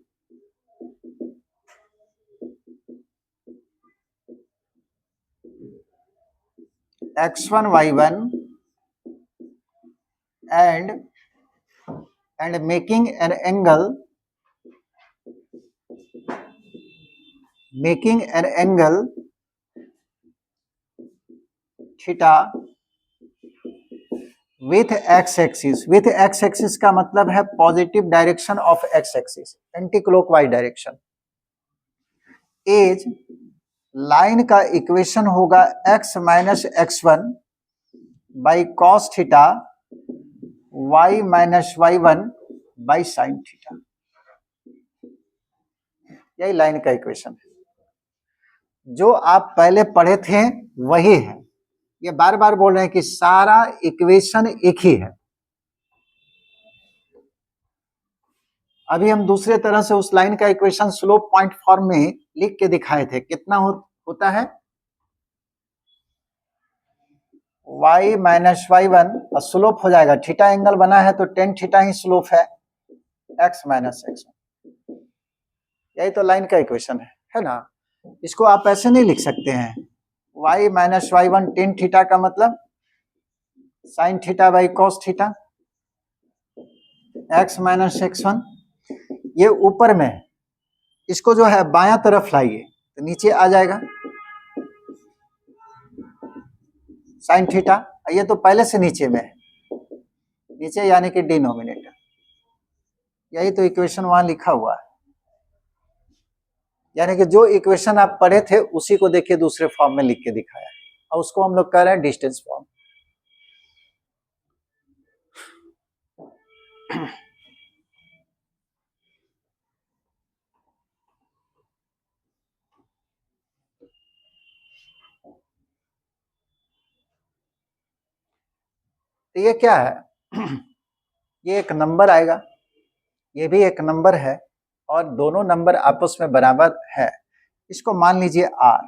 x1 y1 and making an angle theta with x axis। with x axis का मतलब है positive direction of x axis, anti clockwise direction. As line का equation होगा x minus x1 by cos theta y minus y1 by sine theta. यही line का equation है। जो आप पहले पढ़े थे वही है। ये बार बार बोल रहे हैं कि सारा इक्वेशन एक ही है। अभी हम दूसरे तरह से उस लाइन का इक्वेशन स्लोप पॉइंट फॉर्म में लिख के दिखाए थे। कितना होता है y माइनस y1 और स्लोप हो जाएगा, थीटा एंगल बना है तो टेन थीटा ही स्लोप है, x माइनस x1। यही तो लाइन का इक्वेशन है ना। इसको आप ऐसे नहीं लिख सकते हैं, y minus y1 tan theta का मतलब sine theta by cos theta, x minus x1। ये ऊपर में है, इसको जो है बायां तरफ लाइए तो नीचे आ जाएगा साइन थीटा। ये तो पहले से नीचे में है, नीचे यानी कि डिनोमिनेटर। यही तो इक्वेशन वहां लिखा हुआ है, यानी कि जो इक्वेशन आप पढ़े थे उसी को देखिए दूसरे फॉर्म में लिख के दिखाया है, और उसको हम लोग कह रहे हैं डिस्टेंस फॉर्म। तो ये क्या है, ये एक नंबर आएगा, ये भी एक नंबर है, और दोनों नंबर आपस में बराबर है। इसको मान लीजिए r।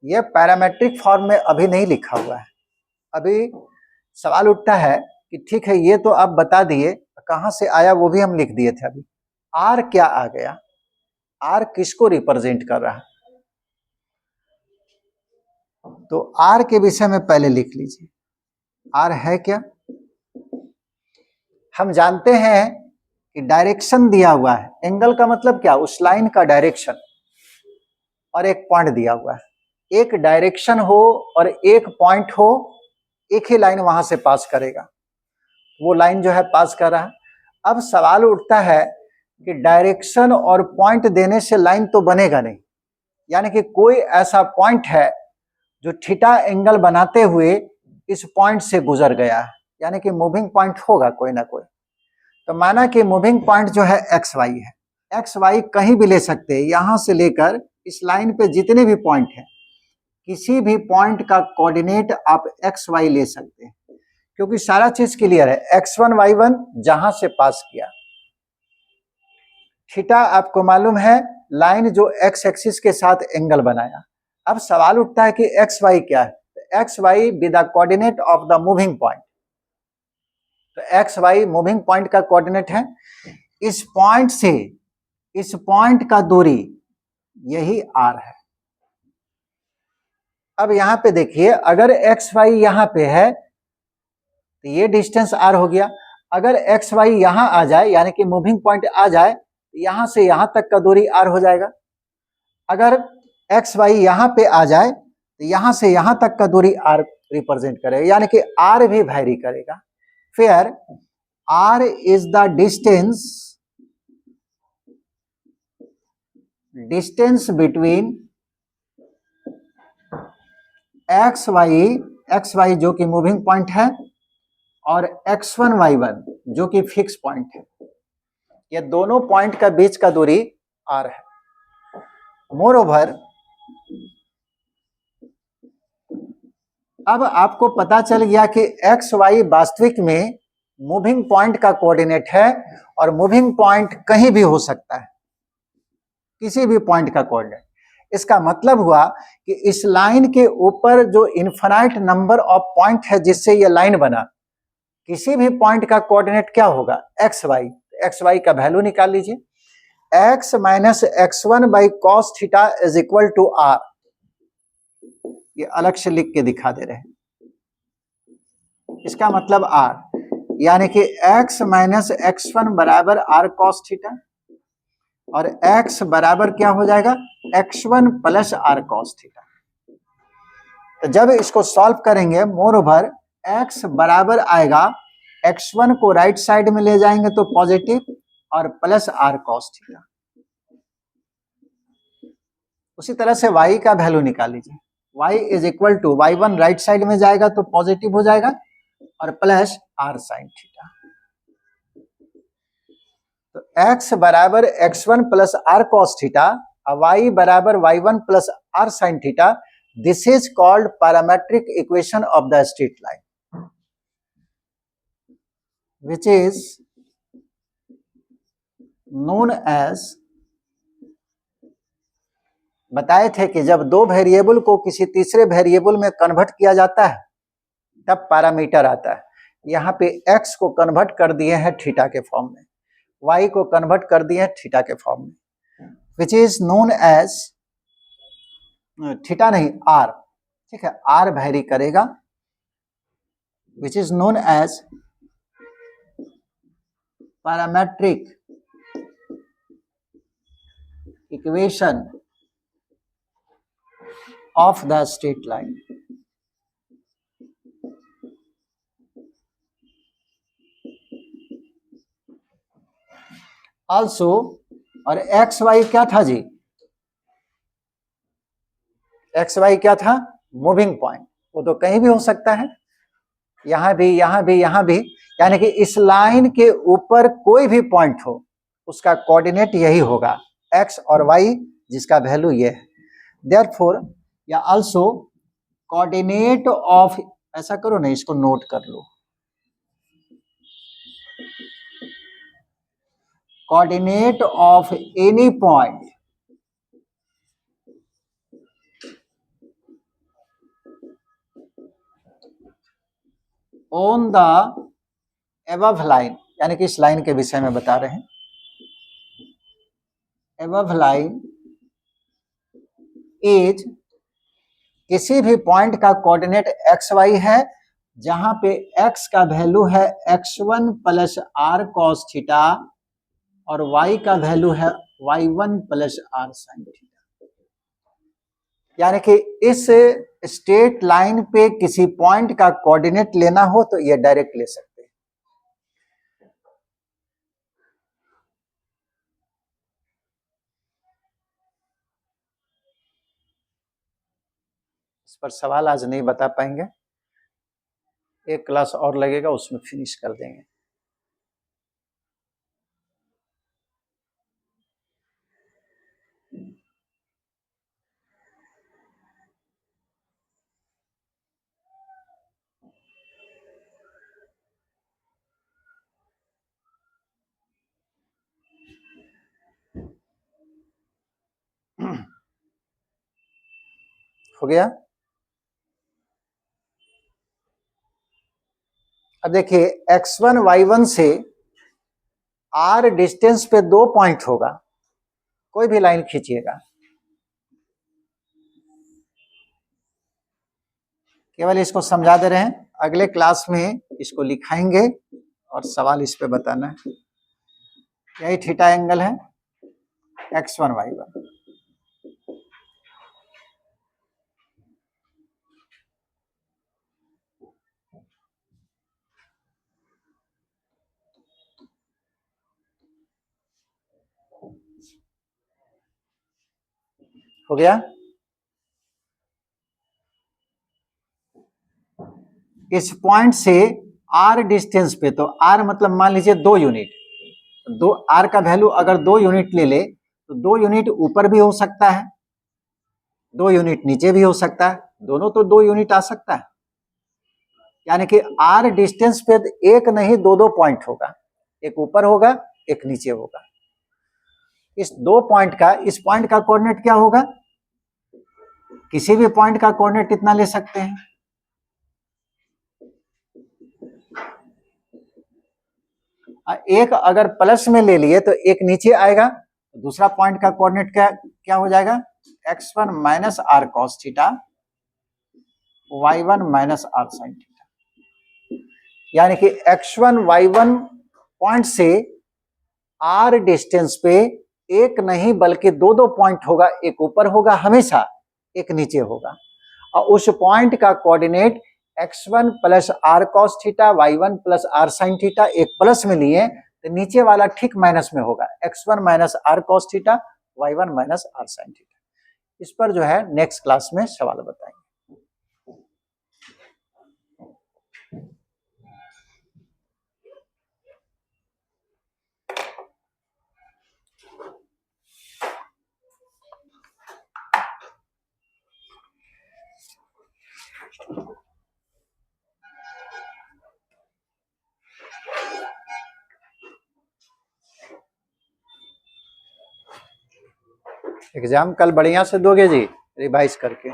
ये पैरामेट्रिक फॉर्म में अभी नहीं लिखा हुआ है। अभी सवाल उठता है कि ठीक है ये तो आप बता दिए, कहां से आया वो भी हम लिख दिए थे। अभी r क्या आ गया, r किसको रिप्रेजेंट कर रहा है, तो r के विषय में पहले लिख लीजिए। r है क्या, हम जानते हैं कि डायरेक्शन दिया हुआ है। एंगल का मतलब क्या, उस लाइन का डायरेक्शन, और एक पॉइंट दिया हुआ है। एक डायरेक्शन हो और एक पॉइंट हो, एक ही लाइन वहां से पास करेगा, वो लाइन जो है पास कर रहा है। अब सवाल उठता है कि डायरेक्शन और पॉइंट देने से लाइन तो बनेगा नहीं, यानी कि कोई ऐसा पॉइंट है जो थीटा एंगल बनाते हुए इस पॉइंट से गुजर गया है, यानी कि मूविंग पॉइंट होगा कोई ना कोई। तो माना कि मूविंग पॉइंट जो है एक्स वाई है, एक्स वाई कहीं भी ले सकते हैं, यहां से लेकर इस लाइन पे जितने भी पॉइंट हैं, किसी भी पॉइंट का कोऑर्डिनेट आप एक्स वाई ले सकते हैं, क्योंकि सारा चीज क्लियर है। x1 y1 जहां से पास किया, थीटा आपको मालूम है लाइन जो x एक्सिस के साथ एंगल बनाया। अब सवाल उठता है कि एक्स वाई क्या है, x y with the coordinate of the moving point. तो एक्स वाई मूविंग पॉइंट का कोऑर्डिनेट है, इस पॉइंट से इस पॉइंट का दूरी यही r है। अब यहां पे देखिए, अगर एक्स वाई यहां पे है तो ये डिस्टेंस r हो गया। अगर एक्स वाई यहां आ जाए, यानी कि मूविंग पॉइंट आ जाए, तो यहां से यहां तक का दूरी r हो जाएगा। अगर एक्स वाई यहां पे आ जाए तो यहां से यहां तक का दूरी r रिप्रेजेंट करेगा, यानी कि r भी वैरी करेगा। फिर r is the distance between x y जो कि मूविंग पॉइंट है, और x1 y1 जो कि फिक्स पॉइंट है। ये दोनों पॉइंट का बीच का दूरी r है। मोरओवर, अब आपको पता चल गया कि एक्स वाई वास्तविक में मूविंग पॉइंट का कोऑर्डिनेट है, और मूविंग पॉइंट कहीं भी हो सकता है, किसी भी पॉइंट का कोऑर्डिनेट। इसका मतलब हुआ कि इस लाइन के ऊपर जो इनफाइनाइट नंबर ऑफ पॉइंट है जिससे ये लाइन बना, किसी भी पॉइंट का कोऑर्डिनेट क्या होगा, एक्स वाई। एक्स वाई का वैल्यू निकाल लीजिए, x minus x1 by cos theta is equal to r। ये अलग से लिख के दिखा दे रहे हैं, इसका मतलब r, यानी कि x माइनस x1 बराबर r कॉस थीटा, और x बराबर क्या हो जाएगा, x1 plus r cos theta. तो जब इसको सॉल्व करेंगे, मोर ओवर x बराबर आएगा, x1 को राइट साइड में ले जाएंगे तो पॉजिटिव, और प्लस r कॉस थीटा। उसी तरह से y का वैल्यू निकाल लीजिए, y is equal to y1 right side में जाएगा तो पॉजिटिव हो जाएगा, और प्लस r साइन थीटा। तो x बराबर x1 plus r cos theta, y बराबर y1 plus r sine theta, this is called parametric equation of the straight line, which is known as, बताए थे कि जब दो वेरिएबल को किसी तीसरे वेरिएबल में कन्वर्ट किया जाता है तब पैरामीटर आता है। यहाँ पे x को कन्वर्ट कर दिए हैं थीटा के फॉर्म में, y को कन्वर्ट कर दिए हैं थीटा के फॉर्म में, which is known as, theta नहीं r, ठीक है, r वेरी करेगा, which is known as parametric equation of the straight line. Also, और एक्स वाई क्या था जी, एक्स वाई क्या था, मूविंग पॉइंट, वो तो कहीं भी हो सकता है, यहां भी, यहां भी, यहां भी, यानी कि इस लाइन के ऊपर कोई भी पॉइंट हो उसका कोऑर्डिनेट यही होगा, एक्स और वाई, जिसका वैल्यू ये है। देयरफॉर, या ऑल्सो कोऑर्डिनेट ऑफ, ऐसा करो ना, इसको नोट कर लो, coordinate of any point on the above line, यानी कि इस लाइन के विषय में बता रहे हैं, एबव लाइन इज, किसी भी पॉइंट का कोऑर्डिनेट एक्स वाई है जहां पे x का वैल्यू है x1 plus r cos theta और y का वैल्यू है y1 plus r sine theta, यानी कि इस स्ट्रेट लाइन पे किसी पॉइंट का कोऑर्डिनेट लेना हो तो ये डायरेक्ट ले सकते हैं। इस पर सवाल आज नहीं बता पाएंगे, एक क्लास और लगेगा, उसमें फिनिश कर देंगे। हो गया। अब देखिए, x1 y1 से r डिस्टेंस पे दो पॉइंट होगा, कोई भी लाइन खींचिएगा, केवल इसको समझा दे रहे हैं, अगले क्लास में इसको लिखाएंगे और सवाल इस पे बताना है। यही थीटा एंगल है x1 y1। हो गया। इस पॉइंट से r डिस्टेंस पे, तो r मतलब मान लीजिए 2 यूनिट, दो r का वैल्यू अगर 2 यूनिट ले ले तो 2 यूनिट ऊपर भी हो सकता है, 2 यूनिट नीचे भी हो सकता है, दोनों तो 2 यूनिट आ सकता है, यानी कि r डिस्टेंस पे एक नहीं दो दो पॉइंट होगा, एक ऊपर होगा एक नीचे होगा। इस दो पॉइंट का, इस पॉइंट का कोऑर्डिनेट क्या होगा, किसी भी पॉइंट का कोऑर्डिनेट कितना ले सकते हैं, एक अगर प्लस में ले लिए तो एक नीचे आएगा, दूसरा पॉइंट का कोऑर्डिनेट क्या क्या हो जाएगा, x1 minus r cos theta, y1 minus r sine theta, यानी कि x1 y1 पॉइंट से r डिस्टेंस पे एक नहीं बल्कि दो दो पॉइंट होगा, एक ऊपर होगा हमेशा, एक नीचे होगा, और उस पॉइंट का coordinate x1 plus r cos theta, y1 plus r sine theta, एक प्लस में लिए तो नीचे वाला ठीक माइनस में होगा, x1 minus r cos theta, y1 minus r sine theta. इस पर जो है नेक्स्ट क्लास में सवाल बताएंगे। एग्जाम कल बढ़िया से दोगे जी, रिवाइज करके।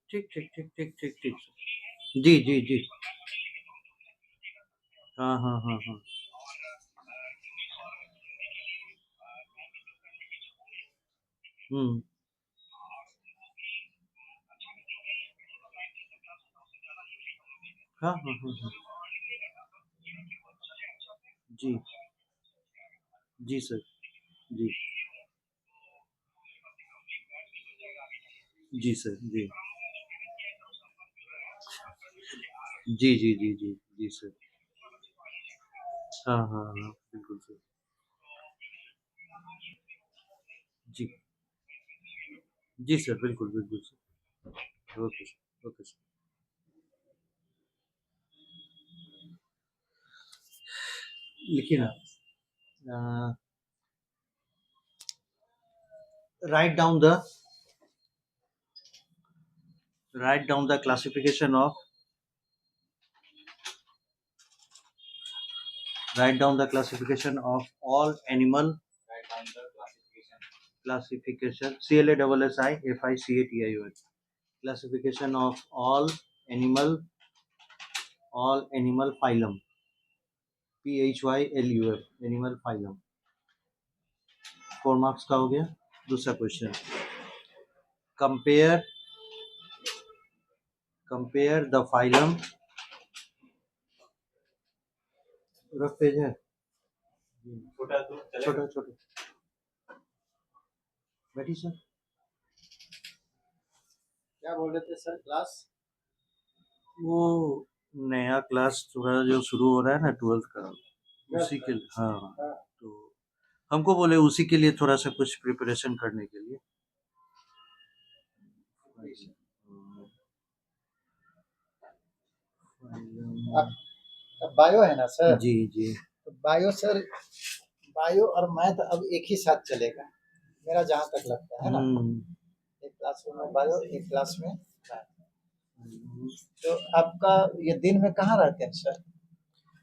ठीक ठीक ठीक ठीक ठीक ठीक जी जी जी। हाँ हाँ हाँ हाँ। हम्म। हाँ हाँ हाँ हाँ। जी जी सर। जी जी सर। जी जी जी जी जी जी सर। हाँ हाँ हाँ बिल्कुल सर। जी जी सर, बिल्कुल बिल्कुल sir. Okay sir, okay sir. लिखिए ना, write down the classification of all animal classification CLASSIFICATION classification of animal phylum PHYLUM animal phylum। 4 marks का हो गया। दूसरा question, compare the phylum, rough page है, छोटा छोटा बैठी सर। क्या बोल रहे थे सर क्लास? वो नया क्लास थोड़ा जो शुरू हो रहा है ना 12th का, उसी के लिए। हाँ, तो हमको बोले उसी के लिए थोड़ा सा कुछ प्रिपरेशन करने के लिए। अब बायो है ना सर? जी जी। तो बायो सर, बायो और मैथ अब एक ही साथ चलेगा, मेरा जहाँ तक लगता है ना। एक क्लास में बायो, एक क्लास में मैथ। तो आपका ये दिन में कहाँ रहते हैं सर?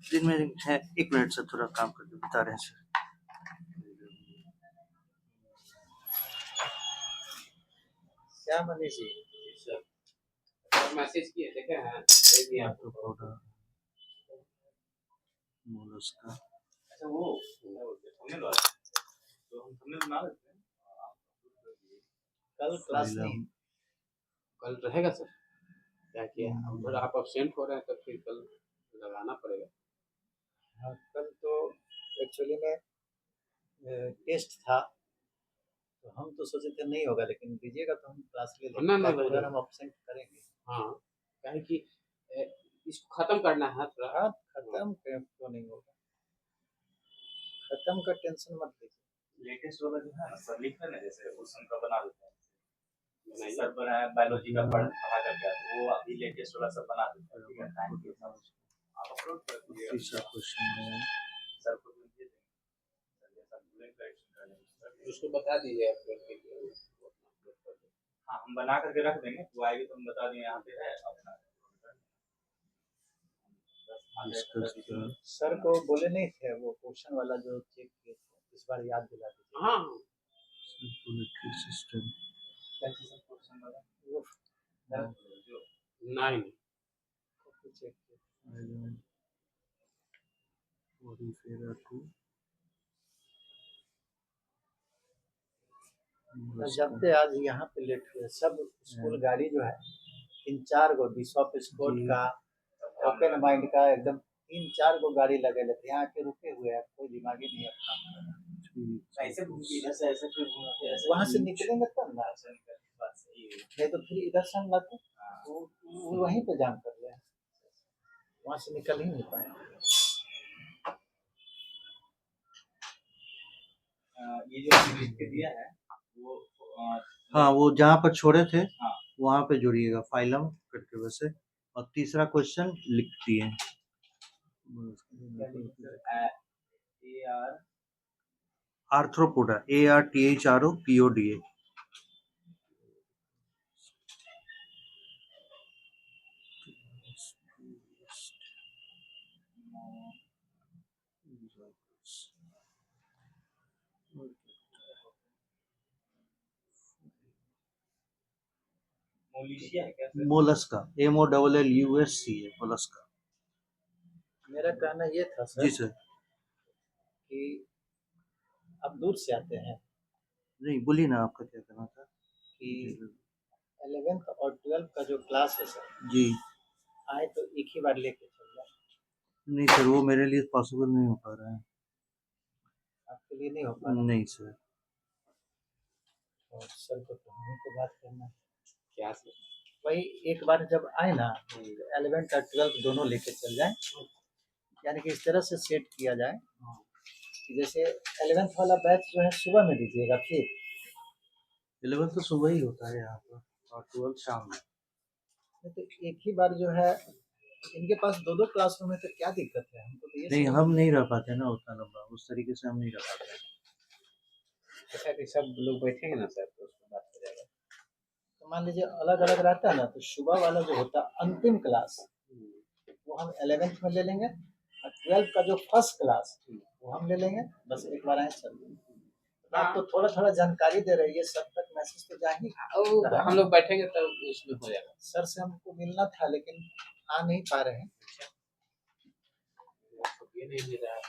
दिन में है, 1 मिनट से थोड़ा काम करके बता रहे हैं सर। क्या मनीष जी? मैसेज किए देखे हैं, दे दिया आपको। मोलस्का। अच्छा वो हमने लगा तो हम हमने बना देते हैं। कल क्लास नहीं, कल रहेगा सर। क्या किया अब थोड़ा आप एब्सेंट हो रहे हैं तो फिर कल लगाना पड़ेगा। हाँ, कल तो एक्चुअली में टेस्ट था, तो हम तो सोचे थे नहीं होगा, लेकिन दीजिएगा तो हम क्लास ले लेंगे। नहीं अगर हम अब्सेंट करेंगे, हाँ, क्या कि इसको खत्म करना है थोड़ा। हाँ खत्म क्यों नहीं होगा, खत्म का टेंशन मत लीजिए। लेटेस्ट वाला जो है ना सर, लिख लेना जैसे उस का बना देते हैं। सर बनाया बायोलॉजी का पढ़ा करके वो अभी लेटेस्ट वाला सब बना देते हैं। ठीक है, टाइम के हिसाब से आप अपलोड कर दीजिए। तीसरा क्वेश्चन है सर को भेज देंगे, सर पूरे करेक्शन कर देंगे, उसको बता दीजिए अपलोड के लिए। हाँ, हम बना करके रख देंगे, वो आएगी तो हम बता देंगे यहाँ पे है अपना। सर को बोले नहीं थे वो क्वेश्चन वाला जो चेक किए थे, इस बार याद दिला दीजिए। हाँ सिस्टम क्वेश्चन वाला वो नहीं चेक किए। जब से आज यहाँ पे लेट हुए, सब स्कूल गाड़ी जो है 3-4 गो बिशॉप स्पोर्ट का, ओपन माइंड का, एकदम 3-4 गो गाड़ी लगे लेते यहाँ के रुके हुए हैं, कोई दिमागी नहीं अपना। ऐसे ऐसे फिर वहाँ से निकलेंगे तब ना। नहीं तो फिर इधर से हम लाते वो वहीं पे जाम कर रहे हैं, वहां से निकल ही नहीं पाए। ये जो आपने लिख के दिया है वो हाँ, वो जहाँ पर छोड़े थे हाँ। वहाँ पे जोड़िएगा फाइलम करके वैसे। और तीसरा क्वेश्चन लिख दिए। AR arthropoda, ARTHROPODA। मोलिशिया है क्या सर? मोलस्का, MOLLUSC है मोलस्का। मेरा कहना ये था जी सर सर। कि अब दूर से आते हैं नहीं बोलिए ना, आपका क्या कहना था? कि 11th और 12th का जो क्लास है सर, जी आए तो एक ही बार लेके चल जाए। नहीं सर, वो मेरे लिए पॉसिबल नहीं हो पा रहा है। आपके लिए नहीं हो पा रहा? नहीं सर। और सर को तो हमें को बात करना है। क्या सर? वही एक बार जब आए ना, 11th और 12th दोनों लेके चल जाए, यानी कि इस तरह से सेट किया जाए कि जैसे 11th वाला बैच जो है सुबह में दीजिएगा, फिर 11 तो सुबह ही होता है यहाँ पर और 12 शाम में। नहीं तो एक ही बार जो है, इनके पास दो दो क्लासरूम है तो क्या दिक्कत है? हमको तो ये नहीं, समझ हम नहीं रह पाते ना उतना लंबा, उस तरीके से हम नहीं रह पाते हैं। अच्छा कि सब लोग बैठेंगे ना सर तो उसमें बात हो जाएगा। तो मान लीजिए अलग अलग रहता है ना, तो सुबह वाला जो होता है अंतिम क्लास वो हम 11th में ले लेंगे, और 12th का जो फर्स्ट क्लास वो हम ले लेंगे। बस एक बार आए चल, तो आप तो थोड़ा थोड़ा जानकारी दे रही है, सब तक मैसेज तो जाएगी। हम लोग बैठेंगे तब उसमें हो जाएगा। सर से हमको मिलना था लेकिन आ नहीं पा रहे हैं। ये नहीं मिल रहा है।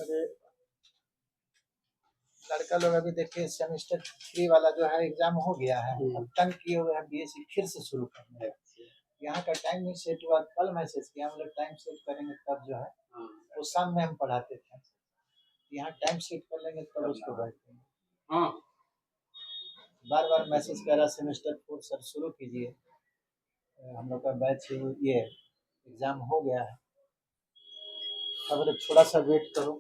अरे लड़का लोग अभी देखिए सेमेस्टर 3 वाला जो है एग्जाम हो गया है, अब तंग किए हुए हैं बीएससी फिर से शुरू करना है। यहाँ का टाइम नहीं सेट हुआ, कल मैसेज किया, हम लोग टाइम सेट करेंगे तब जो है, वो शाम में हम पढ़ाते थे, यहाँ टाइम सेट कर लेंगे तब उसको बैठेंगे। हाँ बार बार मैसेज कर रहा सेमेस्टर 4 सर शुरू कीजिए, हम लोग का बैच ये एग्जाम हो गया है। अब बोले थोड़ा सा वेट करो,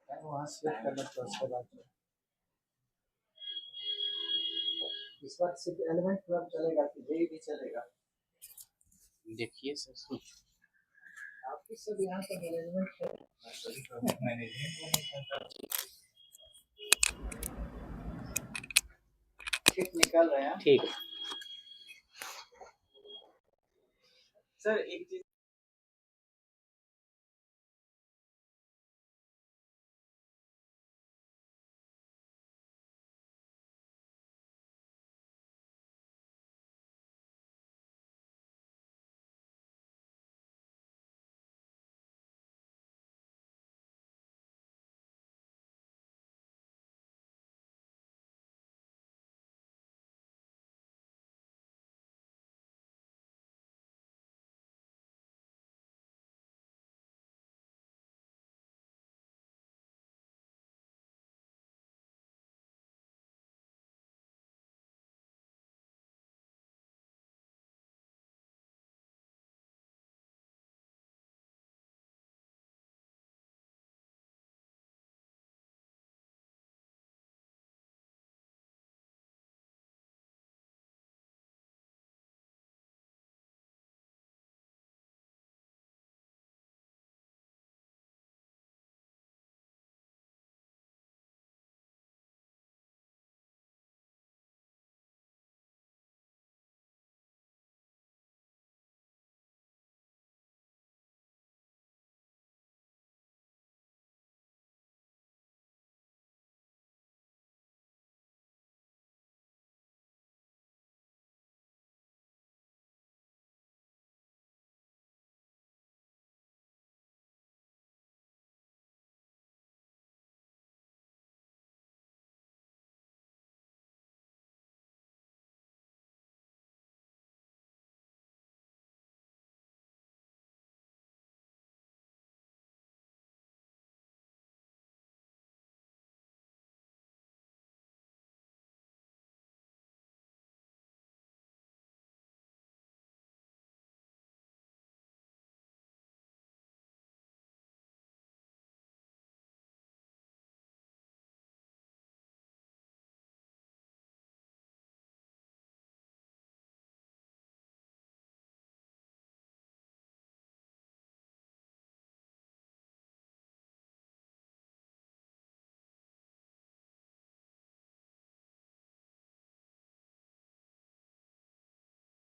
वहाँ सेट करना तो उसके बाद इस बार सिर्फ 11th 12th चलेगा कि जेई भी चलेगा? देखिए सर, आपकी सब यहाँ का मैनेजमेंट है, ठीक निकाल रहे हैं। ठीक सर। एक चीज